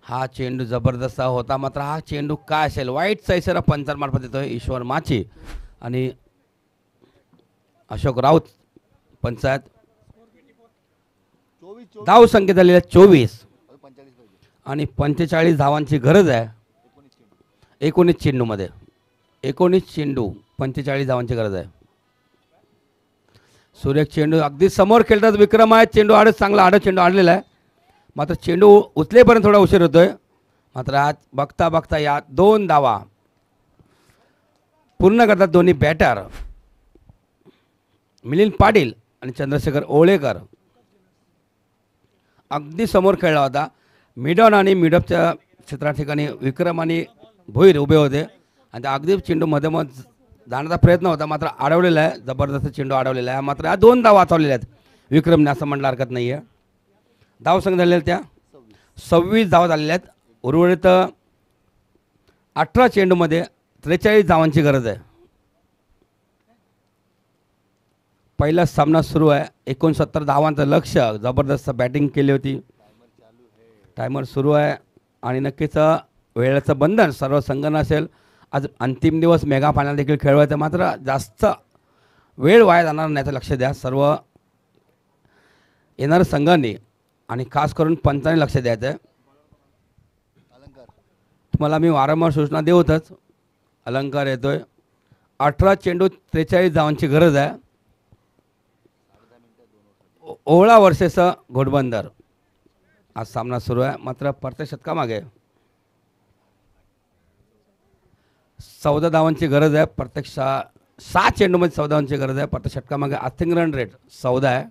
हा चेंडू जबरदस्त होता. मात्र हा चेंडू काय असेल. वाईटचा इशारा पंचांमार्फत येतोय ईश्वर माची आणि अशोक राऊत पंचायत. धाव संख्या झालेल्या 24 आणि 45 धावांची गरज आहे. 19 चेंडूमध्ये 19 चेंडू 45 धावांची गरज आहे. सुरेख चेंडू अगदी समोर खेळतात विक्रम आहे. चेंडू आडच चांगला आडच चेंडू आडलेला आहे. मात्र चेंडू उचलेपर्यंत थोडा उशीर होतोय. मात्र आज बघता बघता या 2 धावा पूर्ण करतात दोन्ही बॅटर मिलिंद पाटील आणि चंद्रशेखर ओळेकर. अगदी समोर खेळला होता. मिडॉन आणि मिडअपच्या क्षेत्रा ठिकाणी विक्रम आणि भोईर उभे होते आणि त्या अगदी चेंडू मध्ये जाण्याचा प्रयत्न होता. मात्र अडवलेला आहे. जबरदस्त चेंडू अडवलेला आहे. मात्र या 2 धावा वाचवलेल्या आहेत विक्रमने असं म्हटलं हरकत नाही आहे. धावसंख्या झालेल्या त्या 26 धावा झालेल्या आहेत. उर्वरित 18 चेंडूमध्ये 43 धावांची गरज आहे. पहिला सामना सुरू आहे. 69 धावांचं लक्ष. जबरदस्त बॅटिंग केली होती. टायमर सुरू आहे आणि नक्कीच वेळेचं बंधन सर्व संघांना असेल. आज अंतिम दिवस मेगा फायनल देखील खेळवायचं. मात्र जास्त वेळ वाया जाणार नाही याचं लक्ष द्या सर्व येणाऱ्या संघांनी आणि खास करून पंचांनी लक्ष द्यायचं आहे. तुम्हाला मी वारंवार सूचना देऊतच. अलंकार येतोय. 18 चेंडू 43 धावांची गरज आहे. ओळा वर्सेस घोडबंदर आज सामना सुरू आहे. मात्र प्रत्येक षटकामागे 14 धावांची गरज आहे. प्रत्येक 6 चेंडूमध्ये 14 धावांची गरज आहे. प्रत्येक षटकामागे आर्थिंग रन रेट 14 आहे.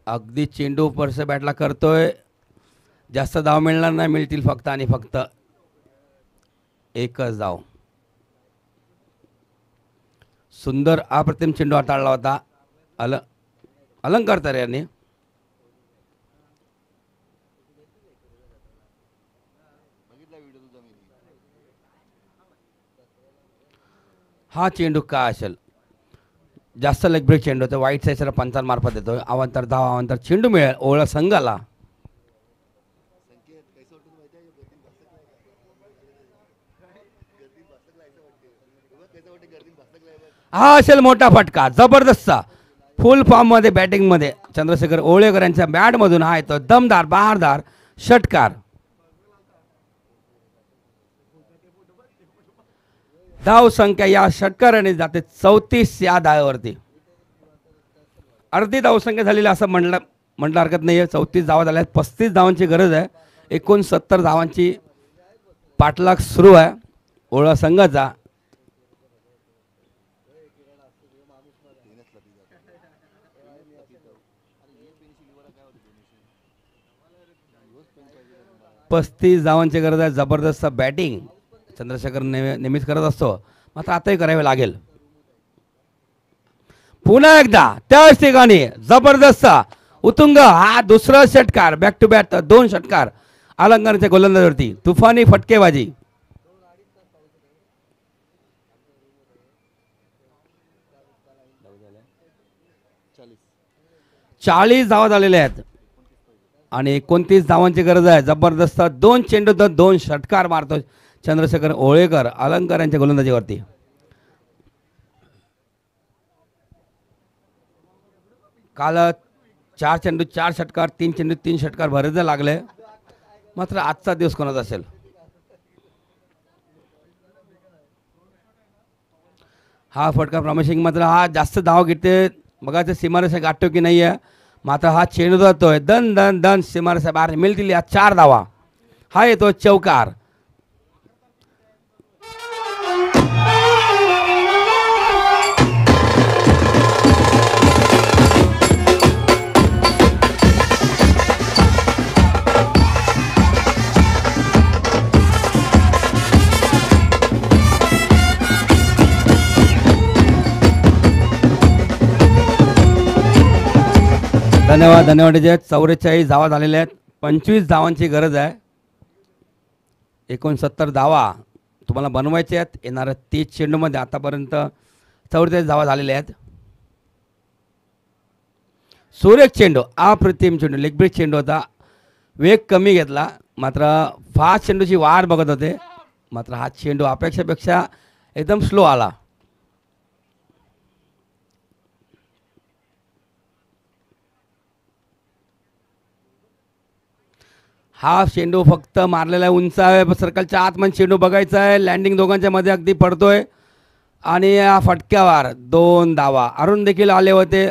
अगदी चेंडू परसे बॅटला करतोय. जास्त धाव मिळणार नाही. मिळतील फक्त आणि फक्त एकच धाव. सुंदर अप्रतिम चेंडू हाताळला होता अलंकार तर यांनी. हा चेंडू काय असेल. जास्त लेग ब्रेक चेंडू होतो. वाईट साईडला पंचांमार्फत येतोय. अवांतर धाव अवांतर चेंडू मिळेल ओळा संघाला. हा असेल मोठा फटका. जबरदस्त फुल फॉर्म मध्ये बॅटिंग मध्ये चंद्रशेखर ओळेकर यांच्या बॅट मधून हा येतो दमदार बहारदार षटकार. धाव संख्या या षटकाराने जाते 34 या धावेवरती. अर्धी धावसंख्या झालेली असं म्हटलं हरकत नाही आहे. 34 धावा झाल्या आहेत. 35 धावांची गरज आहे. 69 धावांची पाठलाग सुरू आहे ओळा संघाचा. 35 धावांची गरज आहे. जबरदस्त बॅटिंग चंद्रशेखर नेहमीच करत असतो, मात्र आताही करावे लागेल. पुन्हा एकदा त्याच ठिकाणी जबरदस्त उतुंग हा दुसरा षटकार, बॅक टू बॅक 2 षटकार अलंकाराच्या गोलंदाजीवरती. तुफानी फटकेबाजी. 40 धावा झालेल्या आहेत आणि 29 धावांची गरज आहे. जबरदस्त 2 चेंडू 2 षटकार मारतो चंद्रशेखर ओळेकर अलंकार यांच्या गोलंदाजीवरती. काल 4 चेंडू 4 षटकार, 3 चेंडू 3 षटकार भरायला लागले, मात्र आजचा दिवस कोणाचा असेल. हा फटका प्रॉमिसिंग, मात्र हा जास्त धाव घेते बघायचं सीमारेषा गाठतो की नाही आहे. मात्र हा चेंडू जातोय दन दन दन सीमारेषा बाहेर मिळतील या 4 धावा. हा येतो चौकार. धन्यवाद धन्यवाद. 44 धावा झालेल्या आहेत. 25 धावांची गरज आहे. 69 धावा तुम्हाला बनवायच्या आहेत. येणाऱ्या 30 चेंडूमध्ये आतापर्यंत 44 धावा झालेल्या आहेत. सुरेख चेंडू, अप्रतिम चेंडू, लेग ब्रेक चेंडू होता. वेग कमी घेतला, मात्र फास्ट चेंडूची वाट बघत होते, मात्र हा चेंडू अपेक्षेपेक्षा एकदम स्लो आला. हा चेंडू फक्त मारलेला आहे, उंच आहे, सर्कलच्या आतमध्ये चेंडू बघायचा आहे. लँडिंग दोघांच्या मध्ये अगदी पडतोय आणि या फटक्यावर 2 धावा. अरुण देखील आले होते,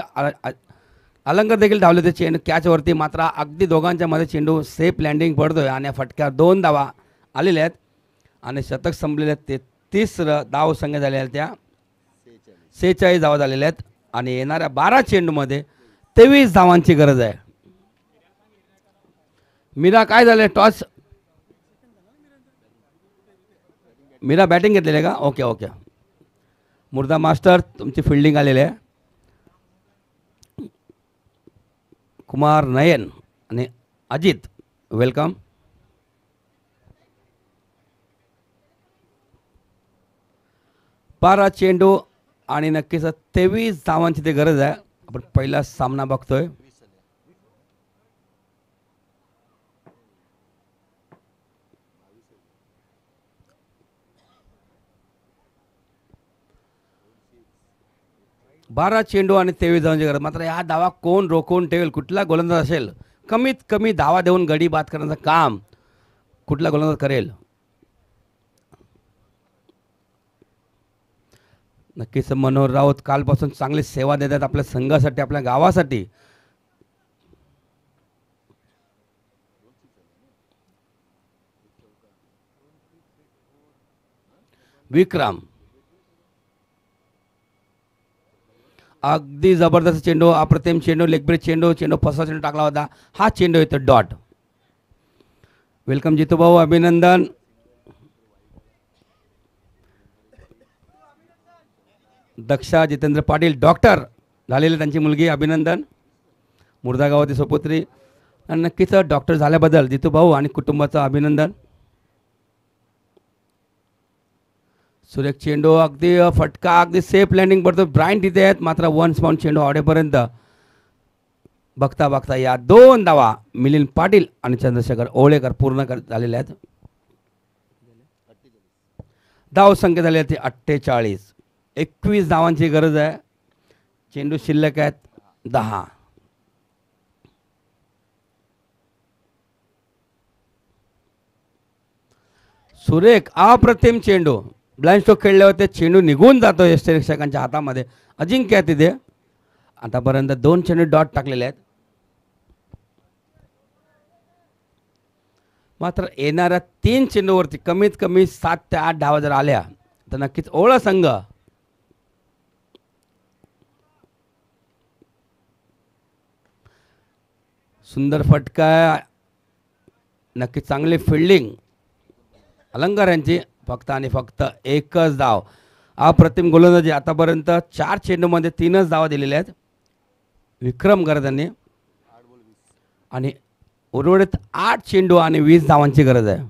अलंकार देखील धावले होते चेंडू कॅचवरती, मात्र अगदी दोघांच्या मध्ये चेंडू सेफ लँडिंग पडतोय आणि या फटक्यावर 2 धावा आलेल्या आहेत आणि शतक संपलेले आहेत. 33 धाव संख्या झालेल्या आहेत, त्या 46 धावा झालेल्या आहेत आणि येणाऱ्या 12 चेंडूमध्ये 23 धावांची गरज आहे. मीरा काय झालं टॉस? मीरा बॅटिंग घेतलेली आहे का? Okay okay. मुर्दा मास्टर तुमची फिल्डिंग आलेली आहे. कुमार नयन आणि अजित वेलकम. बारा चेंडू आणि नक्कीच 23 धावांची ते गरज आहे. आपण पहिला सामना बघतोय. बारा चेंडू आणि 23 धावांची गरज. मात्र हा धावा कोण रोखून ठेवेल? कुठला गोलंदाज असेल कमीत कमी धावा देऊन गडी बाद करण्याचं काम कुठला गोलंदाज करेल? नक्कीच मनोहर राऊत कालपासून चांगली सेवा देतात आपल्या संघासाठी, आपल्या गावासाठी. विक्रम अगदी जबरदस्त चेंडू, अप्रतिम चेंडू, लेग ब्रेक चेंडू, चेंडू फसा चेंडू टाकला होता. हा चेंडू येतो डॉट. वेलकम जितू भाऊ, अभिनंदन. दक्षा जितेंद्र पाटील डॉक्टर झालेले त्यांची मुलगी, अभिनंदन. मुर्दा गावातील सुपुत्री आणि नक्कीच डॉक्टर झाल्याबद्दल जितू भाऊ आणि कुटुंबाचं अभिनंदन. सुरेख चेंडू, अगदी फटका, अगदी सेफ लँडिंग पडतो. ब्राईन तिथे आहेत, मात्र 1 बाउंड चेंडू आवडेपर्यंत बघता बघता या 2 धावा मिलिंद पाटील आणि चंद्रशेखर ओळेकर पूर्ण झालेले आहेत. धाव संख्या झाली आहे 48. 21 धावांची गरज आहे. चेंडू शिल्लक आहेत 10. सुरेख अप्रतिम चेंडू, ब्लाइंड स्ट्रोक खेळले होते, चेंडू निघून जातो यष्टीरक्षकांच्या हातामध्ये. अजिंक्य तिथे आतापर्यंत 2 चेंडू डॉट टाकलेले आहेत. मात्र येणाऱ्या 3 चेंडूवरती कमीत कमी 7 ते 8 धावा जर आल्या तर नक्कीच ओळा संघ सुंदर फटका, नक्की चांगली फिल्डिंग अलंकार यांची. फक्त आणि फक्त एकच धाव. अप्रतिम गोलंदाजी. आतापर्यंत 4 चेंडूमध्ये 3च धावा दिलेल्या आहेत विक्रम गरज यांनी. आणि उर्वरित 8 चेंडू आणि 20 धावांची गरज आहे.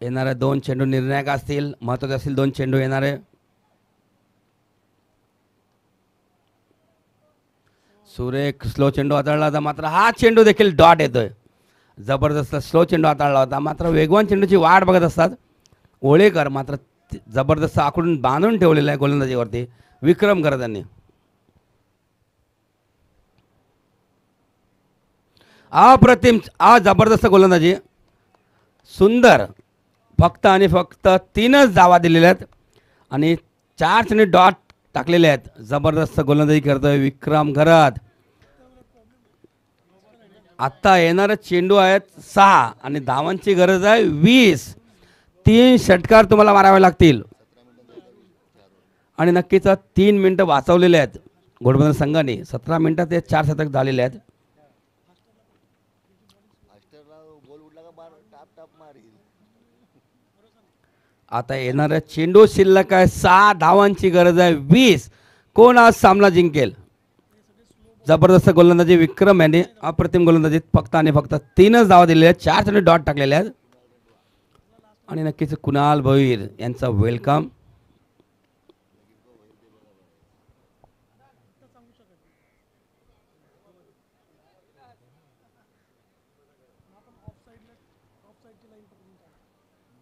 येणारे 2 चेंडू निर्णायक असतील, महत्त्वाचे असतील 2 चेंडू येणारे. सुरेख स्लो चेंडू हाताळला होता, मात्र हा चेंडू देखील डॉट येतोय. जबरदस्त स्लो चेंडू हाताळला होता, मात्र वेगवान चेंडूची वाट बघत असतात ओळेकर. मात्र जबरदस्त आकडून बांधून ठेवलेला आहे गोलंदाजीवरती विक्रम गरज यांनी. अप्रतिम जबरदस्त गोलंदाजी. सुंदर. फक्त आणि फक्त 3च धावा दिलेल्या आहेत आणि 4 चेंडू डॉट टाकलेले आहेत. जबरदस्त गोलंदाजी करतोय विक्रम गरज. आत्ता येणारे चेंडू आहेत 6 आणि धावांची गरज आहे 20. 3 षटकार तुम्हाला मारावे लागतील आणि नक्कीच 3 मिनिटं वाचवलेले आहेत घोडबंदर संघाने. 17 मिनिटात ते 4 शतक झालेले आहेत. आता येणाऱ्या चेंडू शिल्लक आहे 6. धावांची गरज आहे 20. कोण आज सामना जिंकेल? जबरदस्त गोलंदाजी विक्रम यांनी. अप्रतिम गोलंदाजीत फक्त आणि फक्त 3च धावा दिलेल्या आहेत. 4 चेंडू डॉट टाकलेले आहेत आणि नक्कीच कुणाल भोईर यांचं वेलकम.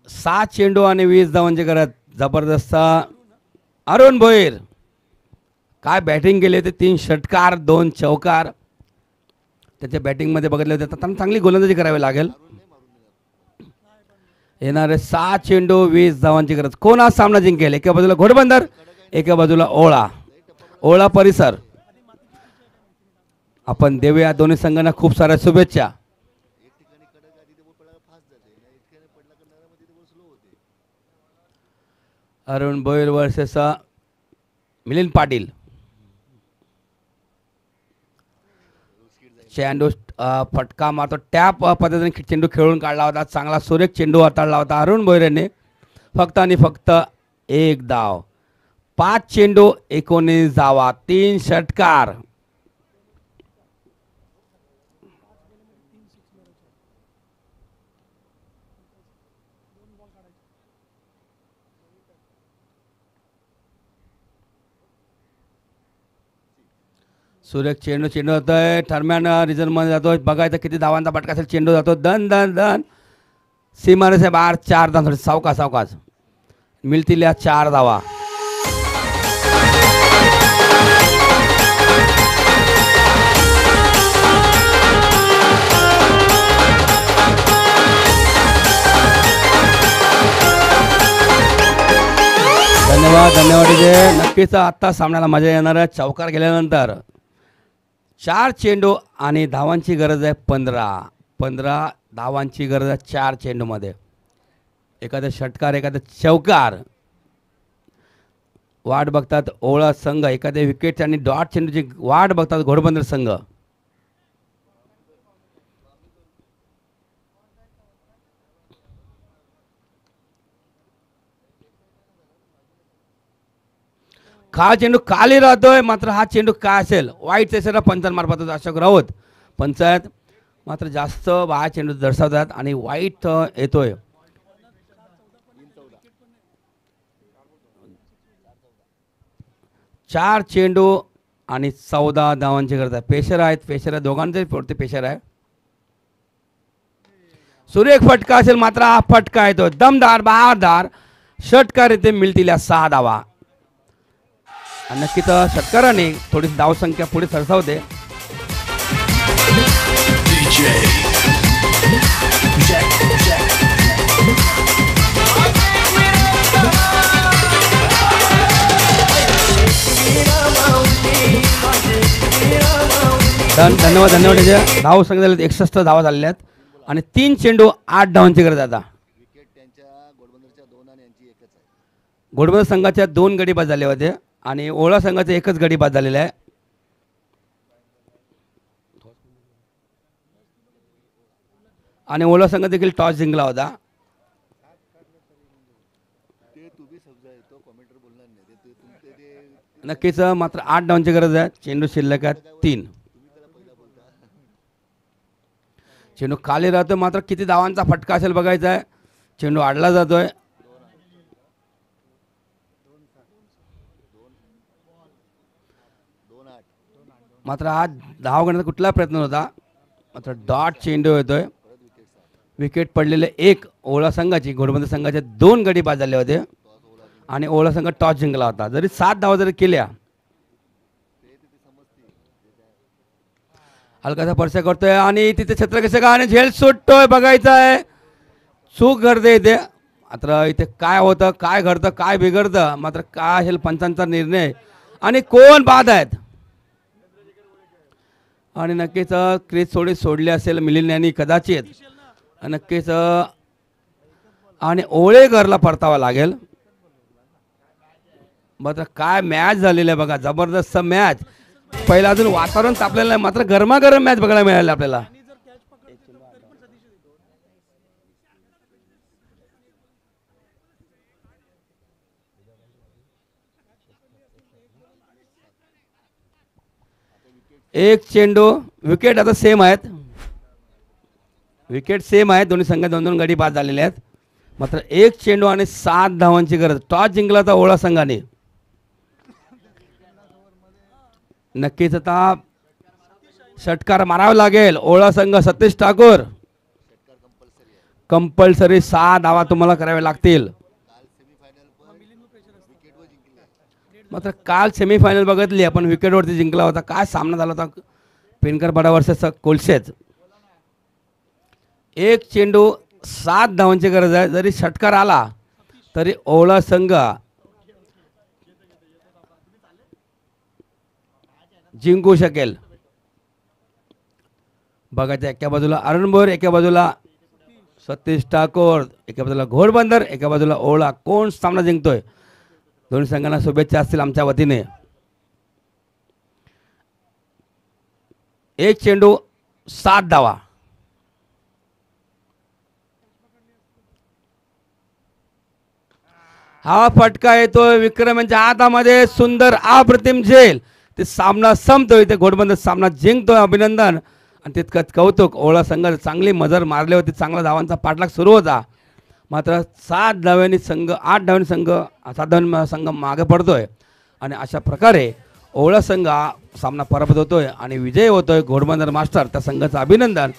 सात चेंडू आणि 20 धावांची गरज. जबरदस्त अरुण भोईर काय बॅटिंग केली होती. 3 षटकार 2 चौकार. त्याच्या बॅटिंगमध्ये बघितले होते. तर चांगली गोलंदाजी करावी लागेल. येणारे 7 चेंडू 20 धावांची गरज. कोण आज सामना जिंकेल? एका बाजूला घोडबंदर, एका बाजूला ओळा परिसर. आपण देऊया दोन्ही संघांना खूप साऱ्या शुभेच्छा. अरुण भोईर वर्सेस मिलिंद पाटील. चेंडू फटका मारतो. टॅप पद्धतीने चेंडू खेळून काढला होता. चांगला सुरेख चेंडू हाताळला होता अरुण भोईर यांनी. फक्त आणि फक्त 1 धाव. 5 चेंडू 19 धावा 3 षटकार. सुरेख चेंडू जातोय. ठरम्यान रिझल्ट मध्ये जातोय. बघायचं किती धावांचा फटका असेल. चेंडू जातो दन दन दन सीमारेषे बाहेर. 4 धावा. सावकाश मिळतील या 4 धावा. धन्यवाद नक्कीच आत्ता सामन्याला मजा येणार आहे. चौकार गेल्यानंतर 4 चेंडू आणि धावांची गरज आहे 15 धावांची गरज आहे 4 चेंडूमध्ये. एखादा षटकार एखादा चौकार. वाट बघतात ओळा संघ. एखाद्या विकेट आणि डॉट चेंडूची वाट बघतात घोडबंदर संघ. हा चेंडू खाली राहतोय. मात्र हा चेंडू काय असेल? वाईट सेशनला पंचांमार्फत अशोक राऊत पंचायत मात्र जास्त हा चेंडू दर्शवतात आणि वाईट येतोय. चार चेंडू आणि 14 धावांची गरज आहे. पेशर आहेत. पेशर दोघांचे पुरते पेशर आहे. सुरेख फटका असेल. मात्र हा फटका येतो दमदार बहारदार षटकार येथे मिळतील या 6 धावा. नक्कीच षटकाराने थोडीशी धावसंख्या पुढे सरसावते. धन्यवाद. धाव संख्या 61 धावा झालेल्या आहेत आणि 3 चेंडू 8 धावांची गरज आहे आता. घोडबंदर संघाच्या 2 गडी बाद झाले होते आणि ओळा संघाचा एकच गडी बाद झालेला आहे. आणि ओला संघ देखील टॉस जिंकला होता. नक्कीच मात्र 8 धावांची गरज आहे. चेंडू शिल्लक आहे 3. चेंडू खाली राहतोय मात्र किती धावांचा फटका असेल बघायचा आहे. चेंडू आडला जातोय. मात्र आज धाव घेण्याचा कुठला प्रयत्न होता मात्र डॉट चेंडू येतोय. विकेट पडलेले 1 ओळा संघाची. घोडबंदर संघाचे 2 गडी बाद झाले होते आणि ओळा संघ टॉस जिंकला होता. जरी 7 धावा जरी केल्या हलकासा स्पर्श करतोय आणि तिथे छत्रकेसर आणि झेल सुटतोय बघायचं आहे. चूक घडते इथे. मात्र इथे काय होतं काय घडतं काय बिघडतं मात्र काय असेल पंचांचा निर्णय आणि कोण बाद आहेत. आणि नक्कीच क्रीज थोडी सोडली असेल मिलिंद यांनी कदाचित. नक्कीच आणि ओळेकरला परतावा लागेल. मात्र काय मॅच झालेली आहे बघा. जबरदस्त मॅच. पहिला अजून वातावरण तापलेलं नाही मात्र गरमागरम मॅच बघायला मिळाली आपल्याला. एक चेंडू. विकेट आता सेम आहेत. विकेट सेम आहेत. दोन्ही संघ 2-2 गडी बाद झालेले आहेत. मात्र 1 चेंडू आणि 7 धावांची गरज. टॉस जिंकला होता ओळा संघाने. नक्कीच आता षटकार मारावा लागेल. ओळा संघ सतीश ठाकूर कंपल्सरी 6 धावा तुम्हाला कराव्या लागतील. मात्र काल सेमीफायनल बघितली आपण विकेटवरती जिंकला होता. काय सामना झाला होता पेनकरपाडा वर्सेस कोलशेच. 1 चेंडू 7 धावांची गरज आहे. जरी षटकार आला तरी ओळा संघ जिंकू शकेल. बघायचं एका बाजूला अरुण बोर एका बाजूला सतीश ठाकूर एका बाजूला घोडबंदर एका बाजूला ओळा. कोण सामना जिंकतोय. दोन्ही संघांना शुभेच्छा असतील आमच्या वतीने. 1 चेंडू 7 धावा. हा फटका येतोय विक्रम यांच्या हातामध्ये. सुंदर अप्रतिम झेल. ते सामना संपतोय. ते घोडबंदर सामना जिंकतोय. अभिनंदन. आणि तितकंच कौतुक. ओळा संघाने चांगली मजर मारली होती. चांगला धावांचा पाठलाग सुरू होता. मात्र 7 धाव्यांनी संघ 8 धाव्यांनी संघ 7 धाव्यांनी संघ मागे पडतोय. आणि अशा प्रकारे ओळा संघ सामना पराभूत होतोय आणि विजय होतोय घोडबंदर मास्टर. त्या संघाचं अभिनंदन.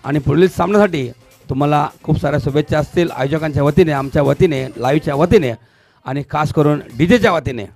आणि पुढील सामन्यासाठी तुम्हाला खूप साऱ्या शुभेच्छा असतील आयोजकांच्या वतीने आमच्या वतीने लाईव्हच्या वतीने आणि खास करून डीजेच्या वतीने.